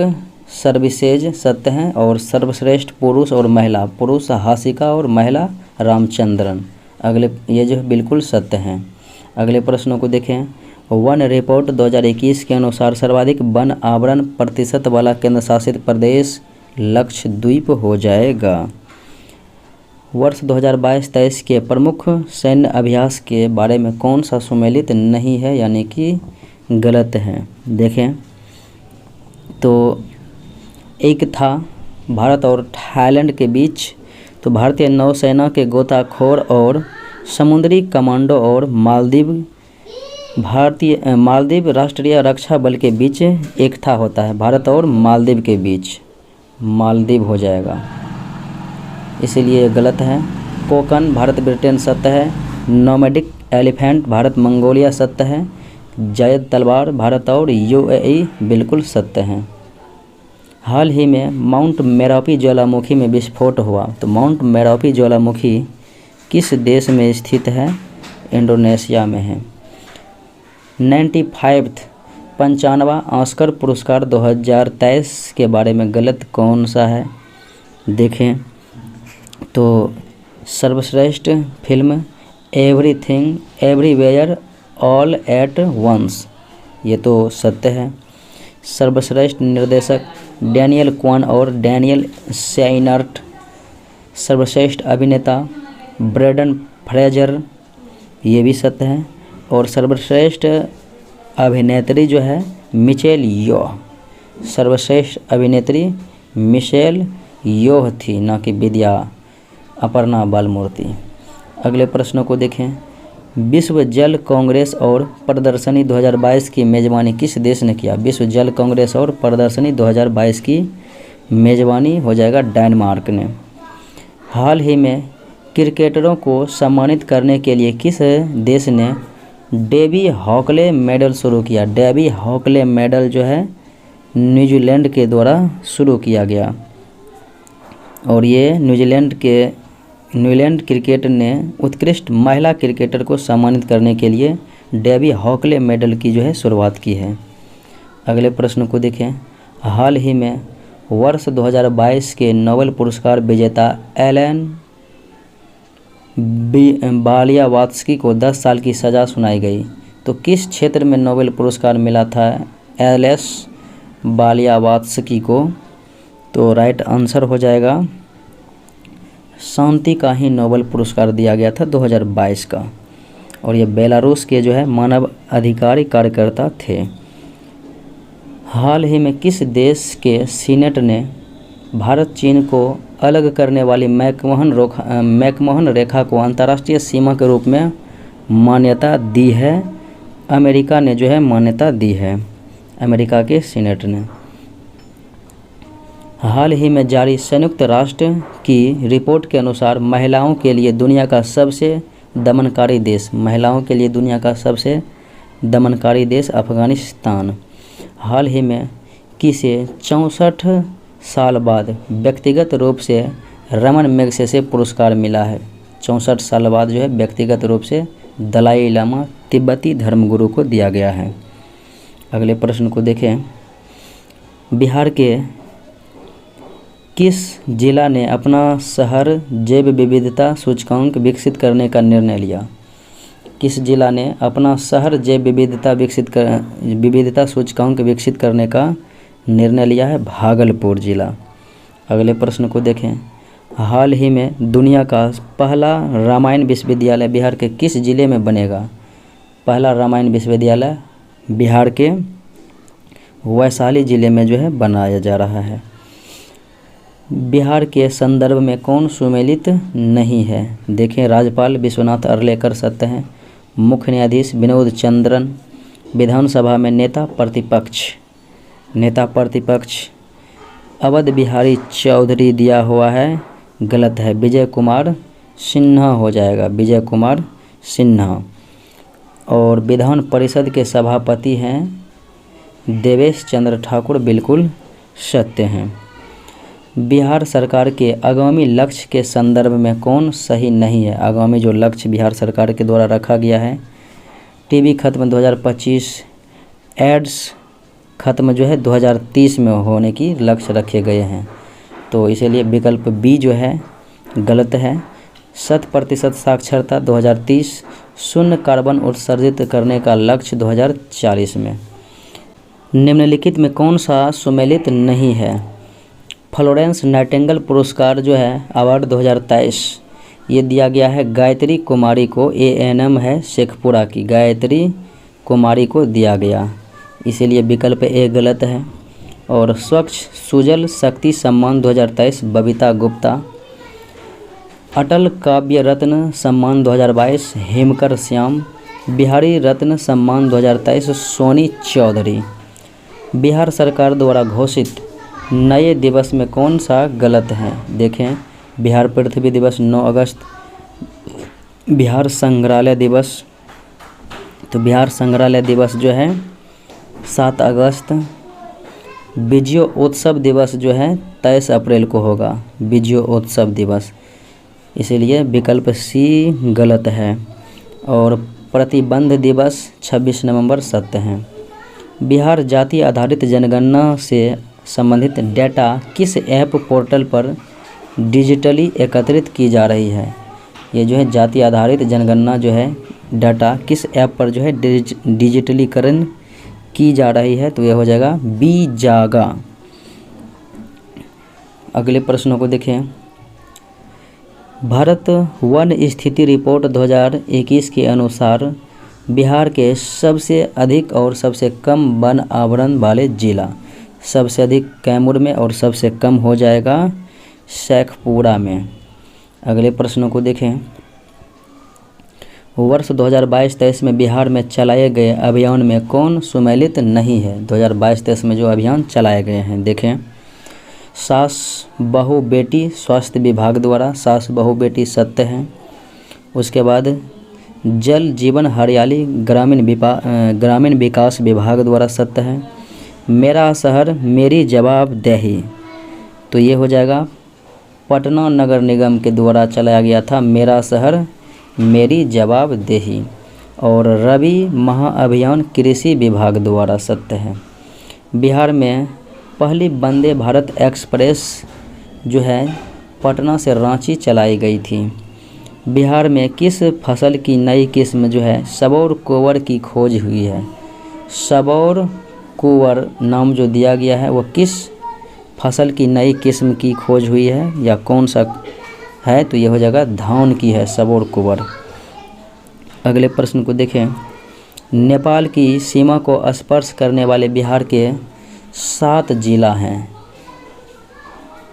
सर्विसेज सत्य हैं और सर्वश्रेष्ठ पुरुष और महिला, पुरुष हासिका और महिला रामचंद्रन, अगले ये जो बिल्कुल सत्य हैं। अगले प्रश्नों को देखें। वन रिपोर्ट 2021 के अनुसार सर्वाधिक वन आवरण प्रतिशत वाला केंद्र शासित प्रदेश लक्षद्वीप हो जाएगा। वर्ष 2022-23 के प्रमुख सैन्य अभ्यास के बारे में कौन सा सुमेलित नहीं है यानी कि गलत है? देखें तो एक था भारत और थाईलैंड के बीच, तो भारतीय नौसेना के गोताखोर और समुद्री कमांडो और मालदीव राष्ट्रीय रक्षा बल के बीच एक था होता है, भारत और मालदीव के बीच मालदीव हो जाएगा, इसीलिए गलत है। कोकन भारत ब्रिटेन सत्य है। नोमैडिक एलिफेंट भारत मंगोलिया सत्य है। जायद तलवार भारत और UAE बिल्कुल सत्य हैं। हाल ही में माउंट मेरापी ज्वालामुखी में विस्फोट हुआ, तो माउंट मेरापी ज्वालामुखी किस देश में स्थित है? इंडोनेशिया में है। 95वां ऑस्कर पुरस्कार 2023 के बारे में गलत कौन सा है? देखें तो सर्वश्रेष्ठ film Everything Everywhere All at Once, ये तो सत्य है। सर्वश्रेष्ठ निर्देशक डैनियल क्वान और डैनियल साइनर्ट। सर्वश्रेष्ठ अभिनेता ब्रेंडन फ्रेजर, ये भी सत्य है। और सर्वश्रेष्ठ अभिनेत्री जो है मिशेल योह, सर्वश्रेष्ठ अभिनेत्री मिशेल योह थी, ना कि विद्या अपर्णा बालमूर्ति। अगले प्रश्नों को देखें। विश्व जल कांग्रेस और प्रदर्शनी 2022 की मेज़बानी किस देश ने किया? विश्व जल कांग्रेस और प्रदर्शनी 2022 की मेज़बानी हो जाएगा डेनमार्क ने। हाल ही में क्रिकेटरों को सम्मानित करने के लिए किस देश ने डेवी हॉकले मेडल शुरू किया? डेवी हॉकले मेडल जो है न्यूजीलैंड के द्वारा शुरू किया गया और ये न्यूजीलैंड के न्यूजीलैंड क्रिकेट ने उत्कृष्ट महिला क्रिकेटर को सम्मानित करने के लिए डेबी हॉकले मेडल की जो है शुरुआत की है। अगले प्रश्न को देखें। हाल ही में वर्ष 2022 के नोबेल पुरस्कार विजेता एलन बालियावात्स्की को 10 साल की सज़ा सुनाई गई। तो किस क्षेत्र में नोबेल पुरस्कार मिला था एलएस बालियावात्स्की को? तो राइट आंसर हो जाएगा शांति का ही नोबेल पुरस्कार दिया गया था 2022 का, और ये बेलारूस के जो है मानव अधिकार कार्यकर्ता थे। हाल ही में किस देश के सीनेट ने भारत चीन को अलग करने वाली मैकमोहन रेखा को अंतर्राष्ट्रीय सीमा के रूप में मान्यता दी है? अमेरिका ने जो है मान्यता दी है, अमेरिका के सीनेट ने। हाल ही में जारी संयुक्त राष्ट्र की रिपोर्ट के अनुसार महिलाओं के लिए दुनिया का सबसे दमनकारी देश अफगानिस्तान। हाल ही में किसे 64 साल बाद व्यक्तिगत रूप से रमन मैग्सेसे पुरस्कार मिला है? 64 साल बाद जो है व्यक्तिगत रूप से दलाई लामा तिब्बती धर्मगुरु को दिया गया है। अगले प्रश्न को देखें। बिहार के किस जिला ने अपना शहर जैव विविधता सूचकांक विकसित करने का निर्णय लिया? किस जिला ने अपना शहर जैव विविधता सूचकांक विकसित करने का निर्णय लिया है? भागलपुर जिला। अगले प्रश्न को देखें। हाल ही में दुनिया का पहला रामायण विश्वविद्यालय बिहार के किस जिले में बनेगा? पहला रामायण विश्वविद्यालय बिहार के वैशाली जिले में जो है बनाया जा रहा है। बिहार के संदर्भ में कौन सुमेलित नहीं है? देखें, राज्यपाल विश्वनाथ अर्लेकर सत्य हैं, मुख्य न्यायाधीश विनोद चंद्रन, विधानसभा में नेता प्रतिपक्ष अवध बिहारी चौधरी दिया हुआ है, गलत है, विजय कुमार सिन्हा हो जाएगा, विजय कुमार सिन्हा। और विधान परिषद के सभापति हैं देवेश चंद्र ठाकुर, बिल्कुल सत्य हैं। बिहार सरकार के आगामी लक्ष्य के संदर्भ में कौन सही नहीं है? आगामी जो लक्ष्य बिहार सरकार के द्वारा रखा गया है, टीबी खत्म 2025, एड्स खत्म जो है 2030 में होने की लक्ष्य रखे गए हैं, तो इसीलिए विकल्प बी जो है गलत है। 100% साक्षरता 2030, शून्य कार्बन उत्सर्जित करने का लक्ष्य 2040 में। निम्नलिखित में कौन सा सुमेलित नहीं है? फ्लोरेंस नाइटिंगेल पुरस्कार जो है अवार्ड 2023 ये दिया गया है गायत्री कुमारी को, ANM है शेखपुरा की, गायत्री कुमारी को दिया गया, इसीलिए विकल्प ए गलत है। और स्वच्छ सुजल शक्ति सम्मान 2023 बबीता गुप्ता, अटल काव्य रत्न सम्मान 2022 हेमकर श्याम, बिहारी रत्न सम्मान 2023 सोनी चौधरी। बिहार सरकार द्वारा घोषित नए दिवस में कौन सा गलत है? देखें, बिहार पृथ्वी दिवस 9 अगस्त, बिहार संग्रहालय दिवस, तो बिहार संग्रहालय दिवस जो है 7 अगस्त, विजयोत्सव दिवस जो है 23 अप्रैल को होगा, विजयोत्सव दिवस, इसीलिए विकल्प सी गलत है। और प्रतिबंध दिवस 26 नवंबर सत्य है। बिहार जाति आधारित जनगणना से संबंधित डेटा किस ऐप पोर्टल पर डिजिटली एकत्रित की जा रही है? ये जो है जाति आधारित जनगणना जो है डाटा किस ऐप पर जो है डिजिटलीकरण की जा रही है? तो ये हो जाएगा बी जागा। अगले प्रश्नों को देखें। भारत वन स्थिति रिपोर्ट 2021 के अनुसार बिहार के सबसे अधिक और सबसे कम वन आवरण वाले जिला, सबसे अधिक कैमूर में और सबसे कम हो जाएगा शेखपुरा में। अगले प्रश्नों को देखें। वर्ष 2022-23 में बिहार में चलाए गए अभियान में कौन सुमेलित नहीं है? 2022-23 में जो अभियान चलाए गए हैं, देखें, सास बहू बेटी स्वास्थ्य विभाग द्वारा, सास बहू बेटी सत्य है। उसके बाद जल जीवन हरियाली ग्रामीण विकास विभाग द्वारा सत्य है। मेरा शहर मेरी जवाबदेही, तो ये हो जाएगा पटना नगर निगम के द्वारा चलाया गया था मेरा शहर मेरी जवाबदेही। और रबी महाअभियान कृषि विभाग द्वारा, सत्य है। बिहार में पहली वंदे भारत एक्सप्रेस जो है पटना से रांची चलाई गई थी। बिहार में किस फसल की नई किस्म जो है सबौर कुंवर की खोज हुई है? सबौर कुंवर नाम जो दिया गया है वो किस फसल की नई किस्म की खोज हुई है या कौन सा है? तो ये हो जाएगा धान की है सबौर कुंवर। अगले प्रश्न को देखें। नेपाल की सीमा को स्पर्श करने वाले बिहार के 7 जिला हैं।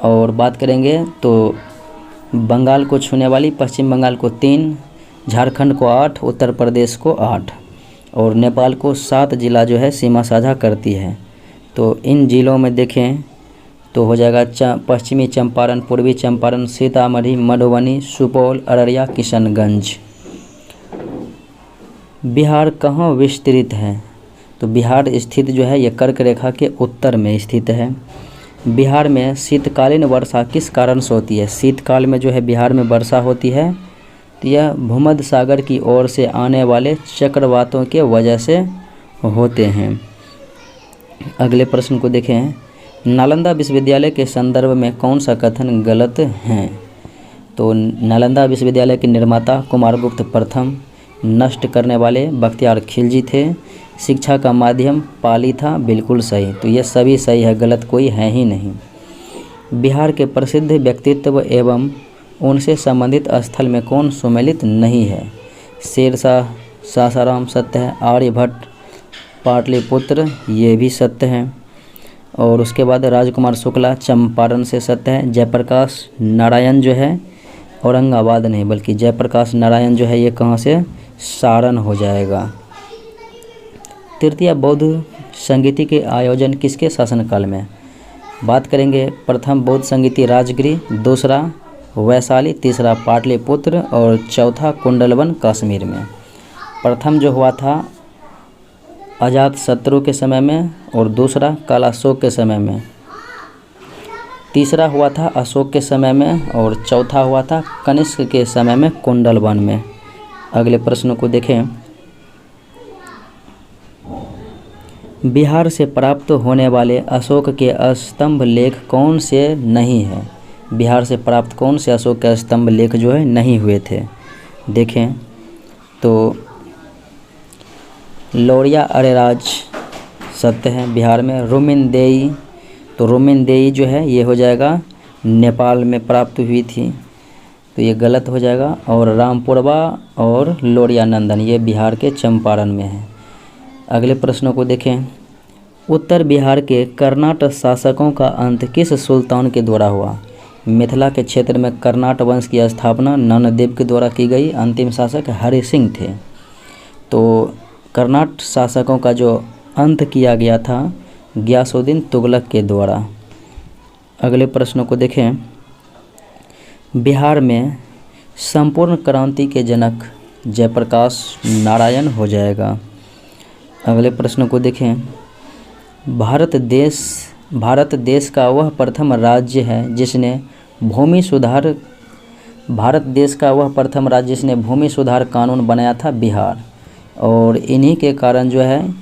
और बात करेंगे तो बंगाल को छूने वाली पश्चिम बंगाल को 3, झारखंड को 8, उत्तर प्रदेश को 8 और नेपाल को 7 जिला जो है सीमा साझा करती है। तो इन जिलों में देखें तो हो जाएगा पश्चिमी चंपारण, पूर्वी चंपारण, सीतामढ़ी, मधुबनी, सुपौल, अररिया, किशनगंज। बिहार कहाँ विस्तृत है? तो बिहार स्थित जो है ये कर्क रेखा के उत्तर में स्थित है। बिहार में शीतकालीन वर्षा किस कारण से होती है? शीतकाल में जो है बिहार में वर्षा होती है तो यह भूमध्य सागर की ओर से आने वाले चक्रवातों के वजह से होते हैं। अगले प्रश्न को देखें। नालंदा विश्वविद्यालय के संदर्भ में कौन सा कथन गलत है? तो नालंदा विश्वविद्यालय के निर्माता कुमारगुप्त प्रथम, नष्ट करने वाले बख्तियार खिलजी थे, शिक्षा का माध्यम पाली था, बिल्कुल सही। तो ये सभी सही है, गलत कोई है ही नहीं। बिहार के प्रसिद्ध व्यक्तित्व एवं उनसे संबंधित स्थल में कौन सुमेलित नहीं है? शेरशाह, सासाराम, सत्य है। आर्यभट्ट, पाटलिपुत्र, ये भी सत्य है। और उसके बाद राजकुमार शुक्ला, चंपारण से, सत्य है। जयप्रकाश नारायण जो है औरंगाबाद नहीं बल्कि जयप्रकाश नारायण जो है ये कहाँ से? सारण हो जाएगा। तृतीय बौद्ध संगीति के आयोजन किसके शासनकाल में? बात करेंगे। प्रथम बौद्ध संगीति राजगिरी, दूसरा वैशाली, तीसरा पाटलिपुत्र और चौथा कुंडलवन कश्मीर में। प्रथम जो हुआ था अजातशत्रु के समय में और दूसरा कालाशोक के समय में, तीसरा हुआ था अशोक के समय में और चौथा हुआ था कनिष्क के समय में कुंडलवन में। अगले प्रश्न को देखें। बिहार से प्राप्त होने वाले अशोक के स्तंभ लेख कौन से नहीं है? बिहार से प्राप्त कौन से अशोक के स्तंभ लेख जो है नहीं हुए थे? देखें तो लौरिया अरेराज, सत्य है। बिहार में रुमिनदेई, तो रुमिनदेई जो है ये हो जाएगा नेपाल में प्राप्त हुई थी, तो ये गलत हो जाएगा। और रामपुरवा और लौरिया नंदन ये बिहार के चंपारण में है। अगले प्रश्नों को देखें। उत्तर बिहार के कर्नाट शासकों का अंत किस सुल्तान के द्वारा हुआ? मिथिला के क्षेत्र में कर्नाट वंश की स्थापना ननदेव के द्वारा की गई। अंतिम शासक हरि सिंह थे। तो कर्नाट शासकों का जो अंत किया गया था गियासुद्दीन तुगलक के द्वारा। अगले प्रश्नों को देखें। बिहार में संपूर्ण क्रांति के जनक जयप्रकाश नारायण हो जाएगा। अगले प्रश्न को देखें। भारत देश का वह प्रथम राज्य है जिसने भूमि सुधार कानून बनाया था बिहार। और इन्हीं के कारण जो है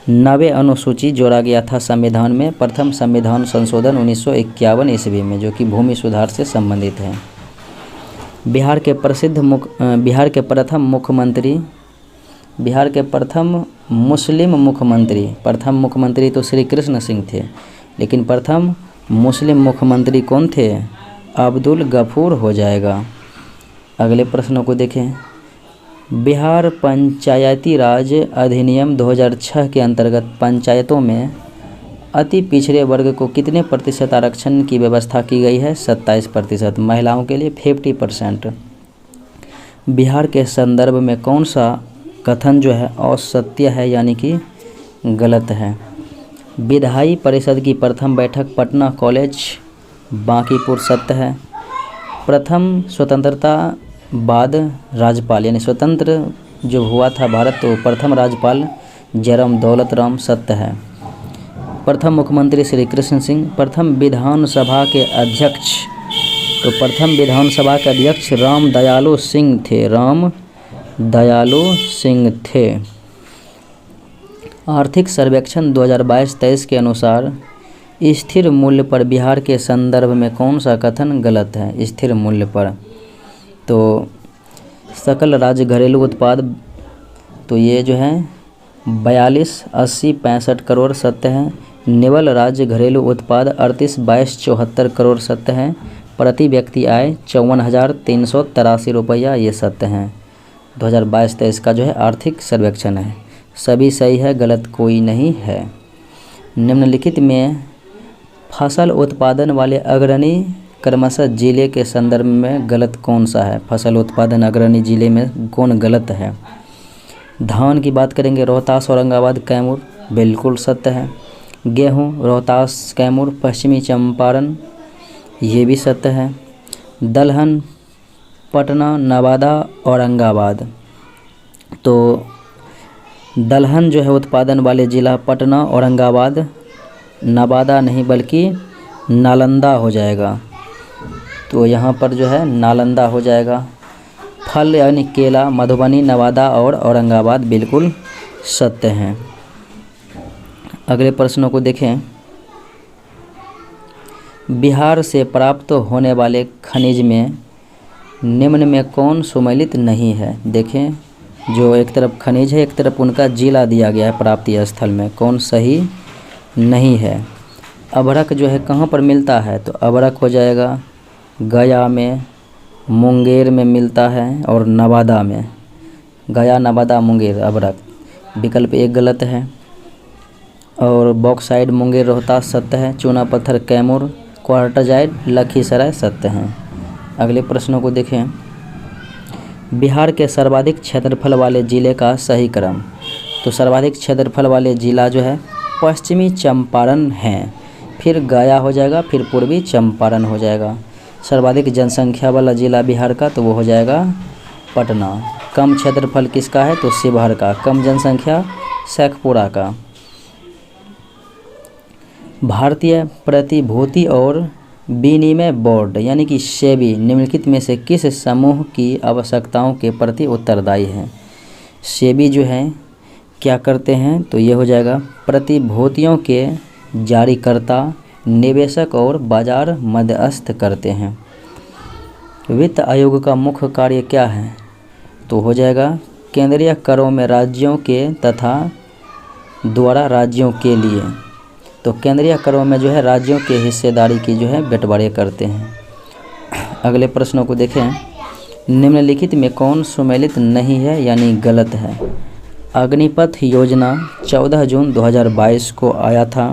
90 अनुसूची जोड़ा गया था संविधान में। प्रथम संविधान संशोधन 1951 ईस्वी में जो कि भूमि सुधार से संबंधित है। बिहार के प्रथम मुस्लिम मुख्यमंत्री तो श्री कृष्ण सिंह थे, लेकिन प्रथम मुस्लिम मुख्यमंत्री कौन थे? अब्दुल गफूर हो जाएगा। अगले प्रश्नों को देखें। बिहार पंचायती राज अधिनियम 2006 के अंतर्गत पंचायतों में अति पिछड़े वर्ग को कितने प्रतिशत आरक्षण की व्यवस्था की गई है? 27%। महिलाओं के लिए 50%। बिहार के संदर्भ में कौन सा कथन जो है असत्य है यानी कि गलत है? विधायी परिषद की प्रथम बैठक पटना कॉलेज बांकीपुर, सत्य है। प्रथम स्वतंत्रता बाद राज्यपाल यानी स्वतंत्र जो हुआ था भारत तो प्रथम राज्यपाल जयराम दौलत राम, सत्य है। प्रथम मुख्यमंत्री श्री कृष्ण सिंह। प्रथम विधानसभा के अध्यक्ष तो प्रथम विधानसभा के अध्यक्ष राम दयालु सिंह थे, राम दयालु सिंह थे। आर्थिक सर्वेक्षण 2022-23 के अनुसार स्थिर मूल्य पर बिहार के संदर्भ में कौन सा कथन गलत है? स्थिर मूल्य पर तो सकल राज्य घरेलू उत्पाद तो ये जो है 42, 80, 65 करोड़ सत्य है। निवल राज्य घरेलू उत्पाद 38, 22, 74 करोड़ सत्य है। प्रति व्यक्ति आय 54,383 रुपया, ये सत्य हैं। 2022-23 का जो है आर्थिक सर्वेक्षण है। सभी सही है, गलत कोई नहीं है। निम्नलिखित में फसल उत्पादन वाले अग्रणी क्रमशः जिले के संदर्भ में गलत कौन सा है? फसल उत्पादन अग्रणी जिले में कौन गलत है? धान की बात करेंगे, रोहतास, औरंगाबाद, कैमूर, बिल्कुल सत्य है। गेहूँ रोहतास, कैमूर, पश्चिमी चंपारण, ये भी सत्य है। दलहन पटना, नवादा, औरंगाबाद, तो दलहन जो है उत्पादन वाले ज़िला पटना, औरंगाबाद, नवादा नहीं बल्कि नालंदा हो जाएगा। तो यहाँ पर जो है नालंदा हो जाएगा। फल यानी केला मधुबनी, नवादा और औरंगाबाद बिल्कुल सत्य हैं। अगले प्रश्नों को देखें। बिहार से प्राप्त होने वाले खनिज में निम्न में कौन सुमेलित नहीं है? देखें, जो एक तरफ खनिज है, एक तरफ उनका जिला दिया गया है प्राप्ति स्थल में, कौन सही नहीं है? अभ्रक जो है कहाँ पर मिलता है? तो अभ्रक हो जाएगा गया में, मुंगेर में मिलता है और नवादा में। गया, नवादा, मुंगेर, अभ्रक। विकल्प एक गलत है। और बॉक्साइड मुंगेर रोहतास सत्य है। चूना पत्थर कैमूर, क्वार्टाजाइट लखीसराय सत्य हैं। अगले प्रश्नों को देखें। बिहार के सर्वाधिक क्षेत्रफल वाले ज़िले का सही क्रम। तो सर्वाधिक क्षेत्रफल वाले ज़िला जो है पश्चिमी चंपारण है, फिर गया हो जाएगा, फिर पूर्वी चंपारण हो जाएगा। सर्वाधिक जनसंख्या वाला ज़िला बिहार का तो वो हो जाएगा पटना। कम क्षेत्रफल किसका है? तो शिवहर का। कम जनसंख्या शेखपुरा का। भारतीय प्रतिभूति और विनिमय बोर्ड यानी कि सेबी निम्नलिखित में से किस समूह की आवश्यकताओं के प्रति उत्तरदायी है? सेबी जो है क्या करते हैं? तो ये हो जाएगा प्रतिभूतियों के जारीकर्ता, निवेशक और बाजार मध्यस्थ करते हैं। वित्त आयोग का मुख्य कार्य क्या है? तो हो जाएगा केंद्रीय करों में राज्यों के तथा द्वारा राज्यों के लिए। तो केंद्रीय करों में जो है राज्यों के हिस्सेदारी की जो है बंटवारे करते हैं। अगले प्रश्नों को देखें। निम्नलिखित में कौन सुमेलित नहीं है यानी गलत है? अग्निपथ योजना 14 जून 2022 को आया था,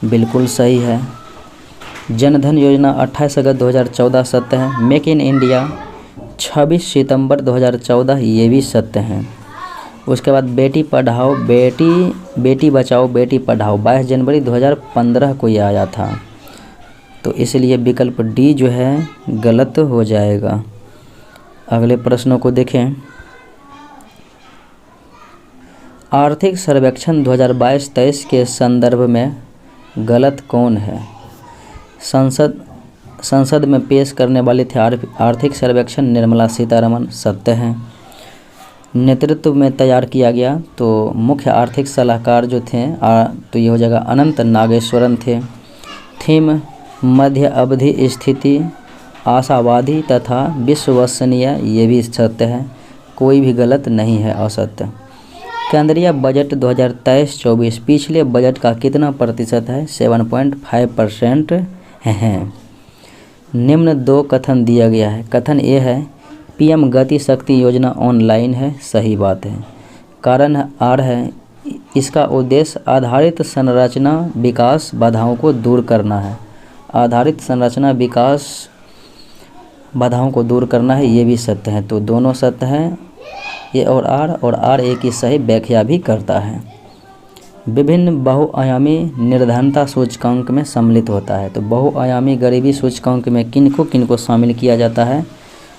बिल्कुल सही है। जनधन योजना 28 अगस्त 2014 सत्य है। मेक इन इंडिया 26 सितंबर 2014 ये भी सत्य हैं। उसके बाद बेटी पढ़ाओ बेटी बचाओ बेटी पढ़ाओ 22 जनवरी 2015 को ये आया था, तो इसलिए विकल्प डी जो है गलत हो जाएगा। अगले प्रश्नों को देखें। आर्थिक सर्वेक्षण 2022-23 के संदर्भ में गलत कौन है? संसद में पेश करने वाले थे आर्थिक सर्वेक्षण निर्मला सीतारमण, सत्य हैं। नेतृत्व में तैयार किया गया तो मुख्य आर्थिक सलाहकार जो थे तो ये हो जाएगा अनंत नागेश्वरन थे। थीम मध्य अवधि स्थिति आशावादी तथा विश्वसनीय, ये भी सत्य है, कोई भी गलत नहीं है, असत्य। केंद्रीय बजट 2023-24 पिछले बजट का कितना प्रतिशत है? 7.5% है। निम्न दो कथन दिया गया है। कथन ए है पीएम गति शक्ति योजना ऑनलाइन है, सही बात है। कारण आर है इसका उद्देश्य आधारित संरचना विकास बाधाओं को दूर करना है। आधारित संरचना विकास बाधाओं को दूर करना है, ये भी सत्य है। तो दोनों सत्य हैं, ये और आर एक ही सही व्याख्या भी करता है। विभिन्न बहुआयामी निर्धनता सूचकांक में सम्मिलित होता है। तो बहुआयामी गरीबी सूचकांक में किनको शामिल किया जाता है?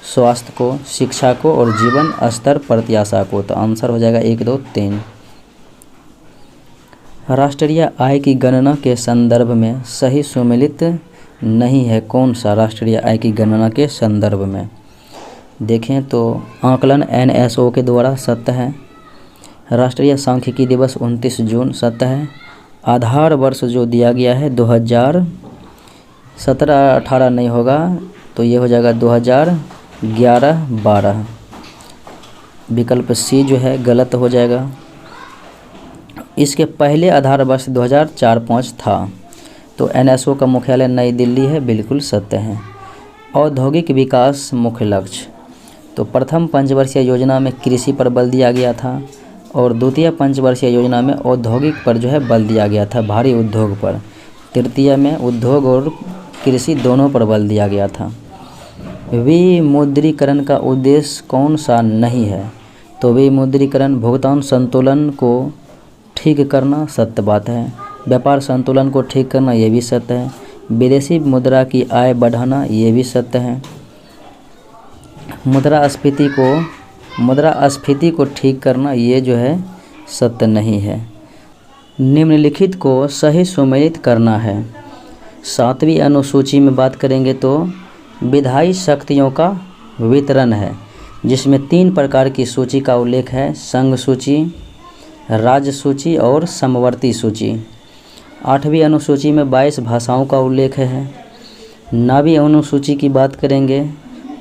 स्वास्थ्य को, शिक्षा को और जीवन स्तर प्रत्याशा को। तो आंसर हो जाएगा 1, 2, 3। राष्ट्रीय आय की गणना के संदर्भ में सही सुमेलित नहीं है कौन सा राष्ट्रीय आय की गणना के संदर्भ में। देखें तो आकलन NSO के द्वारा सत्य है। राष्ट्रीय सांख्यिकी दिवस 29 जून सत्य है। आधार वर्ष जो दिया गया है 2017-18 नहीं होगा, तो ये हो जाएगा 2011-12। विकल्प सी जो है गलत हो जाएगा। इसके पहले आधार वर्ष 2004-05 था। तो NSO का मुख्यालय नई दिल्ली है, बिल्कुल सत्य है। औद्योगिक विकास मुख्य लक्ष्य, तो प्रथम पंचवर्षीय योजना में कृषि पर बल दिया गया था और द्वितीय पंचवर्षीय योजना में औद्योगिक पर जो है बल दिया गया था, भारी उद्योग पर। तृतीय में उद्योग और कृषि दोनों पर बल दिया गया था। विमुद्रीकरण का उद्देश्य कौन सा नहीं है, तो विमुद्रीकरण भुगतान संतुलन को ठीक करना, सत्य बात है। व्यापार संतुलन को ठीक करना, ये भी सत्य है। विदेशी मुद्रा की आय बढ़ाना, ये भी सत्य है। मुद्रास्फीति को ठीक करना, ये जो है सत्य नहीं है। निम्नलिखित को सही सुमेलित करना है। 7वीं अनुसूची में बात करेंगे तो विधायी शक्तियों का वितरण है, जिसमें 3 प्रकार की सूची का उल्लेख है: संघ सूची, राज्य सूची और समवर्ती सूची। 8वीं अनुसूची में 22 भाषाओं का उल्लेख है। 9वीं अनुसूची की बात करेंगे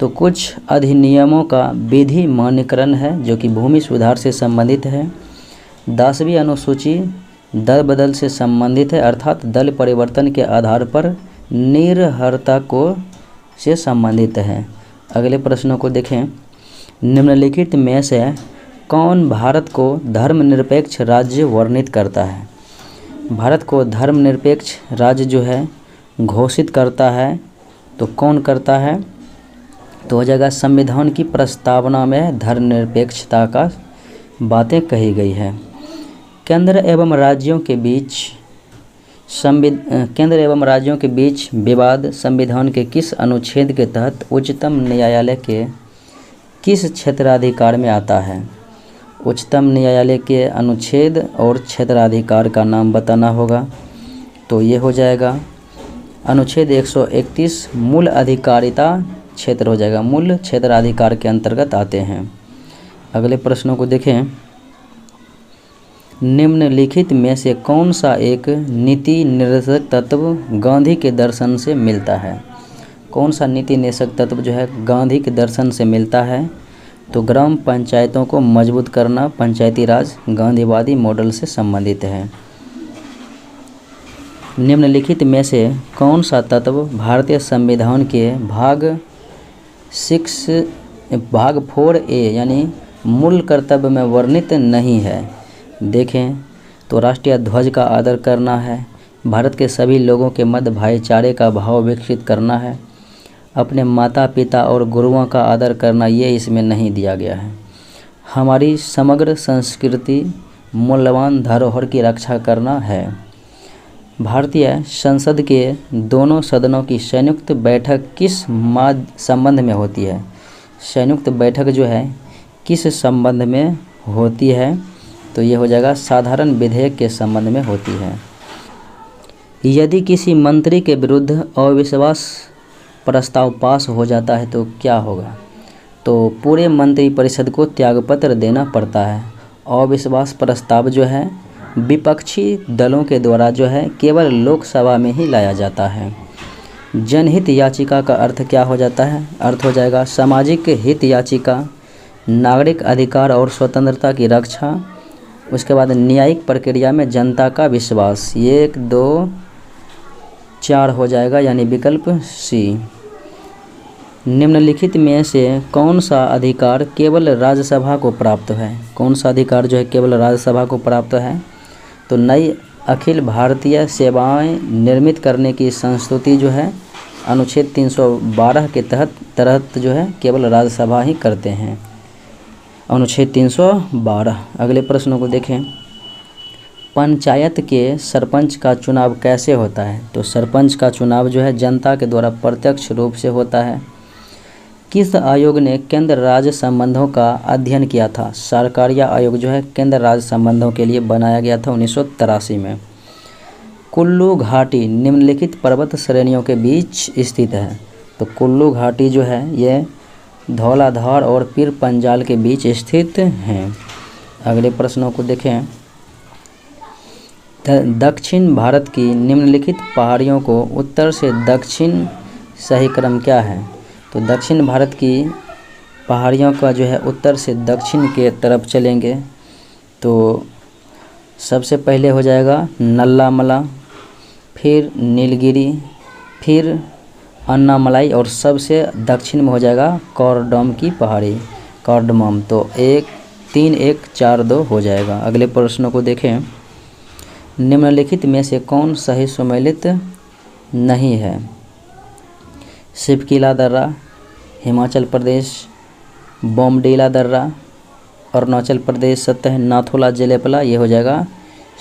तो कुछ अधिनियमों का विधि मान्यकरण है, जो कि भूमि सुधार से संबंधित है। 10वीं अनुसूची दल बदल से संबंधित है, अर्थात दल परिवर्तन के आधार पर निर्भरता को से संबंधित है। अगले प्रश्नों को देखें। निम्नलिखित में से कौन भारत को धर्मनिरपेक्ष राज्य वर्णित करता है? भारत को धर्मनिरपेक्ष राज्य जो है घोषित करता है, तो कौन करता है? तो हो जाएगा संविधान की प्रस्तावना में धर्मनिरपेक्षता का बातें कही गई है। केंद्र एवं राज्यों के बीच विवाद संविधान के किस अनुच्छेद के तहत उच्चतम न्यायालय के किस क्षेत्राधिकार में आता है? उच्चतम न्यायालय के अनुच्छेद और क्षेत्राधिकार का नाम बताना होगा। तो ये हो जाएगा अनुच्छेद 131 मूल अधिकारिता क्षेत्र हो जाएगा, मूल क्षेत्राधिकार के अंतर्गत आते हैं। अगले प्रश्नों को देखें। निम्नलिखित में से कौन सा एक नीति निर्देशक तत्व गांधी के दर्शन से मिलता है? कौन सा नीति निर्देशक तत्व जो है गांधी के दर्शन से मिलता है? तो ग्राम पंचायतों को मजबूत करना, पंचायती राज गांधीवादी मॉडल से संबंधित है। निम्नलिखित में से कौन सा तत्व भारतीय संविधान के भाग 4A यानी मूल कर्तव्य में वर्णित नहीं है? देखें तो राष्ट्रीय ध्वज का आदर करना है, भारत के सभी लोगों के मध्य भाईचारे का भाव विकसित करना है, अपने माता पिता और गुरुओं का आदर करना, ये इसमें नहीं दिया गया है। हमारी समग्र संस्कृति मूल्यवान धरोहर की रक्षा करना है। भारतीय संसद के दोनों सदनों की संयुक्त बैठक किस संबंध में होती है? संयुक्त बैठक जो है किस संबंध में होती है? तो ये हो जाएगा साधारण विधेयक के संबंध में होती है। यदि किसी मंत्री के विरुद्ध अविश्वास प्रस्ताव पास हो जाता है तो क्या होगा? तो पूरे मंत्रिपरिषद को त्यागपत्र देना पड़ता है। अविश्वास प्रस्ताव जो है विपक्षी दलों के द्वारा जो है केवल लोकसभा में ही लाया जाता है। जनहित याचिका का अर्थ क्या हो जाता है? अर्थ हो जाएगा सामाजिक हित याचिका, नागरिक अधिकार और स्वतंत्रता की रक्षा। उसके बाद न्यायिक प्रक्रिया में जनता का विश्वास। 1, 2, 4 हो जाएगा, यानी विकल्प सी। निम्नलिखित में से कौन सा अधिकार केवल राज्यसभा को प्राप्त है? कौन सा अधिकार जो है केवल राज्यसभा को प्राप्त है? तो नई अखिल भारतीय सेवाएं निर्मित करने की संस्तुति जो है अनुच्छेद 312 के तहत जो है केवल राज्यसभा ही करते हैं, अनुच्छेद 312। अगले प्रश्नों को देखें। पंचायत के सरपंच का चुनाव कैसे होता है? तो सरपंच का चुनाव जो है जनता के द्वारा प्रत्यक्ष रूप से होता है। किस आयोग ने केंद्र राज्य संबंधों का अध्ययन किया था? सरकारिया आयोग जो है केंद्र राज्य संबंधों के लिए बनाया गया था 1983 में। कुल्लू घाटी निम्नलिखित पर्वत श्रेणियों के बीच स्थित है। तो कुल्लू घाटी जो है ये धौलाधार और पीर पंजाल के बीच स्थित हैं। अगले प्रश्नों को देखें। दक्षिण भारत की निम्नलिखित पहाड़ियों को उत्तर से दक्षिण सही क्रम क्या है? तो दक्षिण भारत की पहाड़ियों का जो है उत्तर से दक्षिण के तरफ चलेंगे तो सबसे पहले हो जाएगा नल्लामला, फिर नीलगिरी, फिर अन्नामलाई और सबसे दक्षिण में हो जाएगा कार्डम की पहाड़ी, कार्डमम। तो 3-1-4-2 हो जाएगा। अगले प्रश्नों को देखें। निम्नलिखित में से कौन सही सुमेलित नहीं है? शिवकिला दर्रा, हिमाचल प्रदेश, बोमडीला दर्रा, अरुणाचल प्रदेश सतह, नाथुला जलेपला, ये हो जाएगा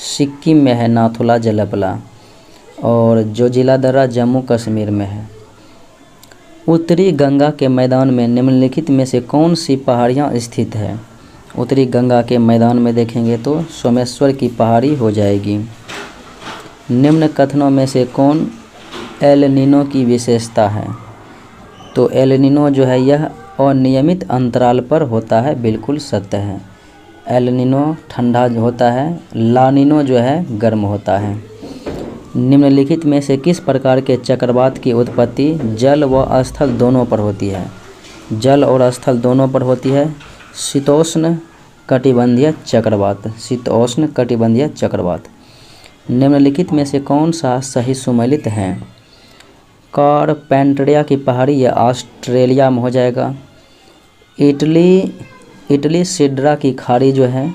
सिक्किम में है नाथुला जलेपला, और जोजिला दर्रा जम्मू कश्मीर में है। उत्तरी गंगा के मैदान में निम्नलिखित में से कौन सी पहाड़ियाँ स्थित है? उत्तरी गंगा के मैदान में देखेंगे तो सोमेश्वर की पहाड़ी हो जाएगी। निम्न कथनों में से कौन एल नीनो की विशेषता है? तो एल नीनो जो है यह अनियमित अंतराल पर होता है, बिल्कुल सत्य है। एल नीनो ठंडा होता है, ला नीनो जो है गर्म होता है। निम्नलिखित में से किस प्रकार के चक्रवात की उत्पत्ति जल व स्थल दोनों पर होती है? जल और स्थल दोनों पर होती है। शीतोष्ण कटिबंधीय चक्रवात, शीतोष्ण कटिबंधीय चक्रवात। निम्नलिखित में से कौन सा सही सुमेलित है? कारपेंटरिया की पहाड़ी या ऑस्ट्रेलिया में हो जाएगा। इटली सिड्रा की खाड़ी जो है,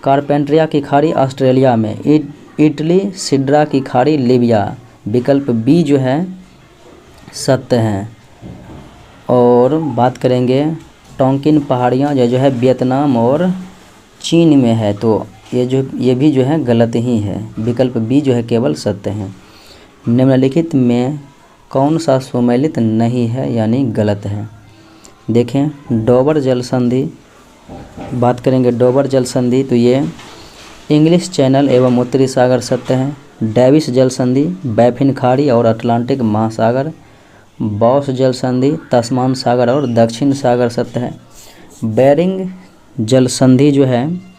कारपेंटरिया की खाड़ी ऑस्ट्रेलिया में, इटली सिड्रा की खाड़ी लीबिया, विकल्प बी जो है सत्य है। और बात करेंगे टोंकिन पहाड़ियाँ जो है वियतनाम और चीन में है, तो ये भी जो है गलत ही है, विकल्प बी जो है केवल सत्य है। निम्नलिखित में कौन सा सुमेलित नहीं है यानी गलत है? देखें डोबर जल संधि, बात करेंगे डोबर जल संधि तो ये इंग्लिश चैनल एवं उत्तरी सागर सत्य है। डेविस जल संधि बैफिन खाड़ी और अटलांटिक महासागर, बॉस जल संधि तस्मान सागर और दक्षिण सागर सत्य है। बेरिंग जल संधि जो है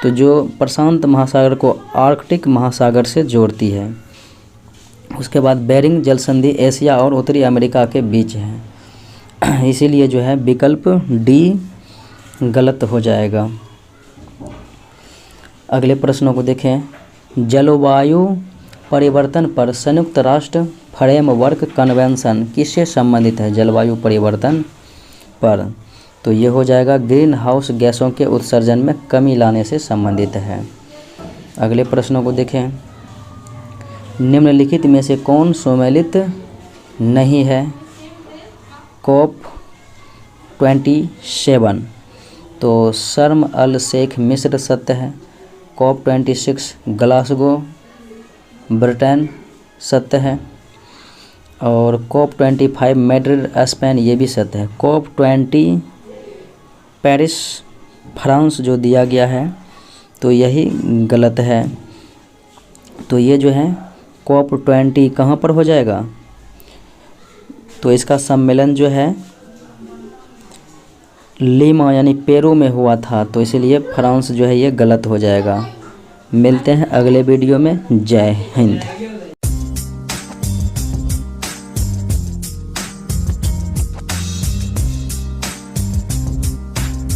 तो जो प्रशांत महासागर को आर्कटिक महासागर से जोड़ती है। उसके बाद बेरिंग जल संधि एशिया और उत्तरी अमेरिका के बीच है, इसीलिए जो है विकल्प डी गलत हो जाएगा। अगले प्रश्नों को देखें। जलवायु परिवर्तन पर संयुक्त राष्ट्र फ्रेमवर्क कन्वेंशन किससे संबंधित है? जलवायु परिवर्तन पर तो ये हो जाएगा ग्रीन हाउस गैसों के उत्सर्जन में कमी लाने से संबंधित है। अगले प्रश्नों को देखें। निम्नलिखित में से कौन सुमेलित नहीं है? COP27 तो शर्म अल शेख मिस्र सत्य है। COP26 ग्लासगो ब्रिटेन सत्य है। और COP25 मैड्रिड स्पेन ये भी सत्य है। COP20 पेरिस फ्रांस जो दिया गया है तो यही गलत है। तो ये जो है COP20 कहाँ पर हो जाएगा? तो इसका सम्मेलन जो है लीमा यानी पेरू में हुआ था, तो इसलिए फ्रांस जो है ये गलत हो जाएगा। मिलते हैं अगले वीडियो में। जय हिंद।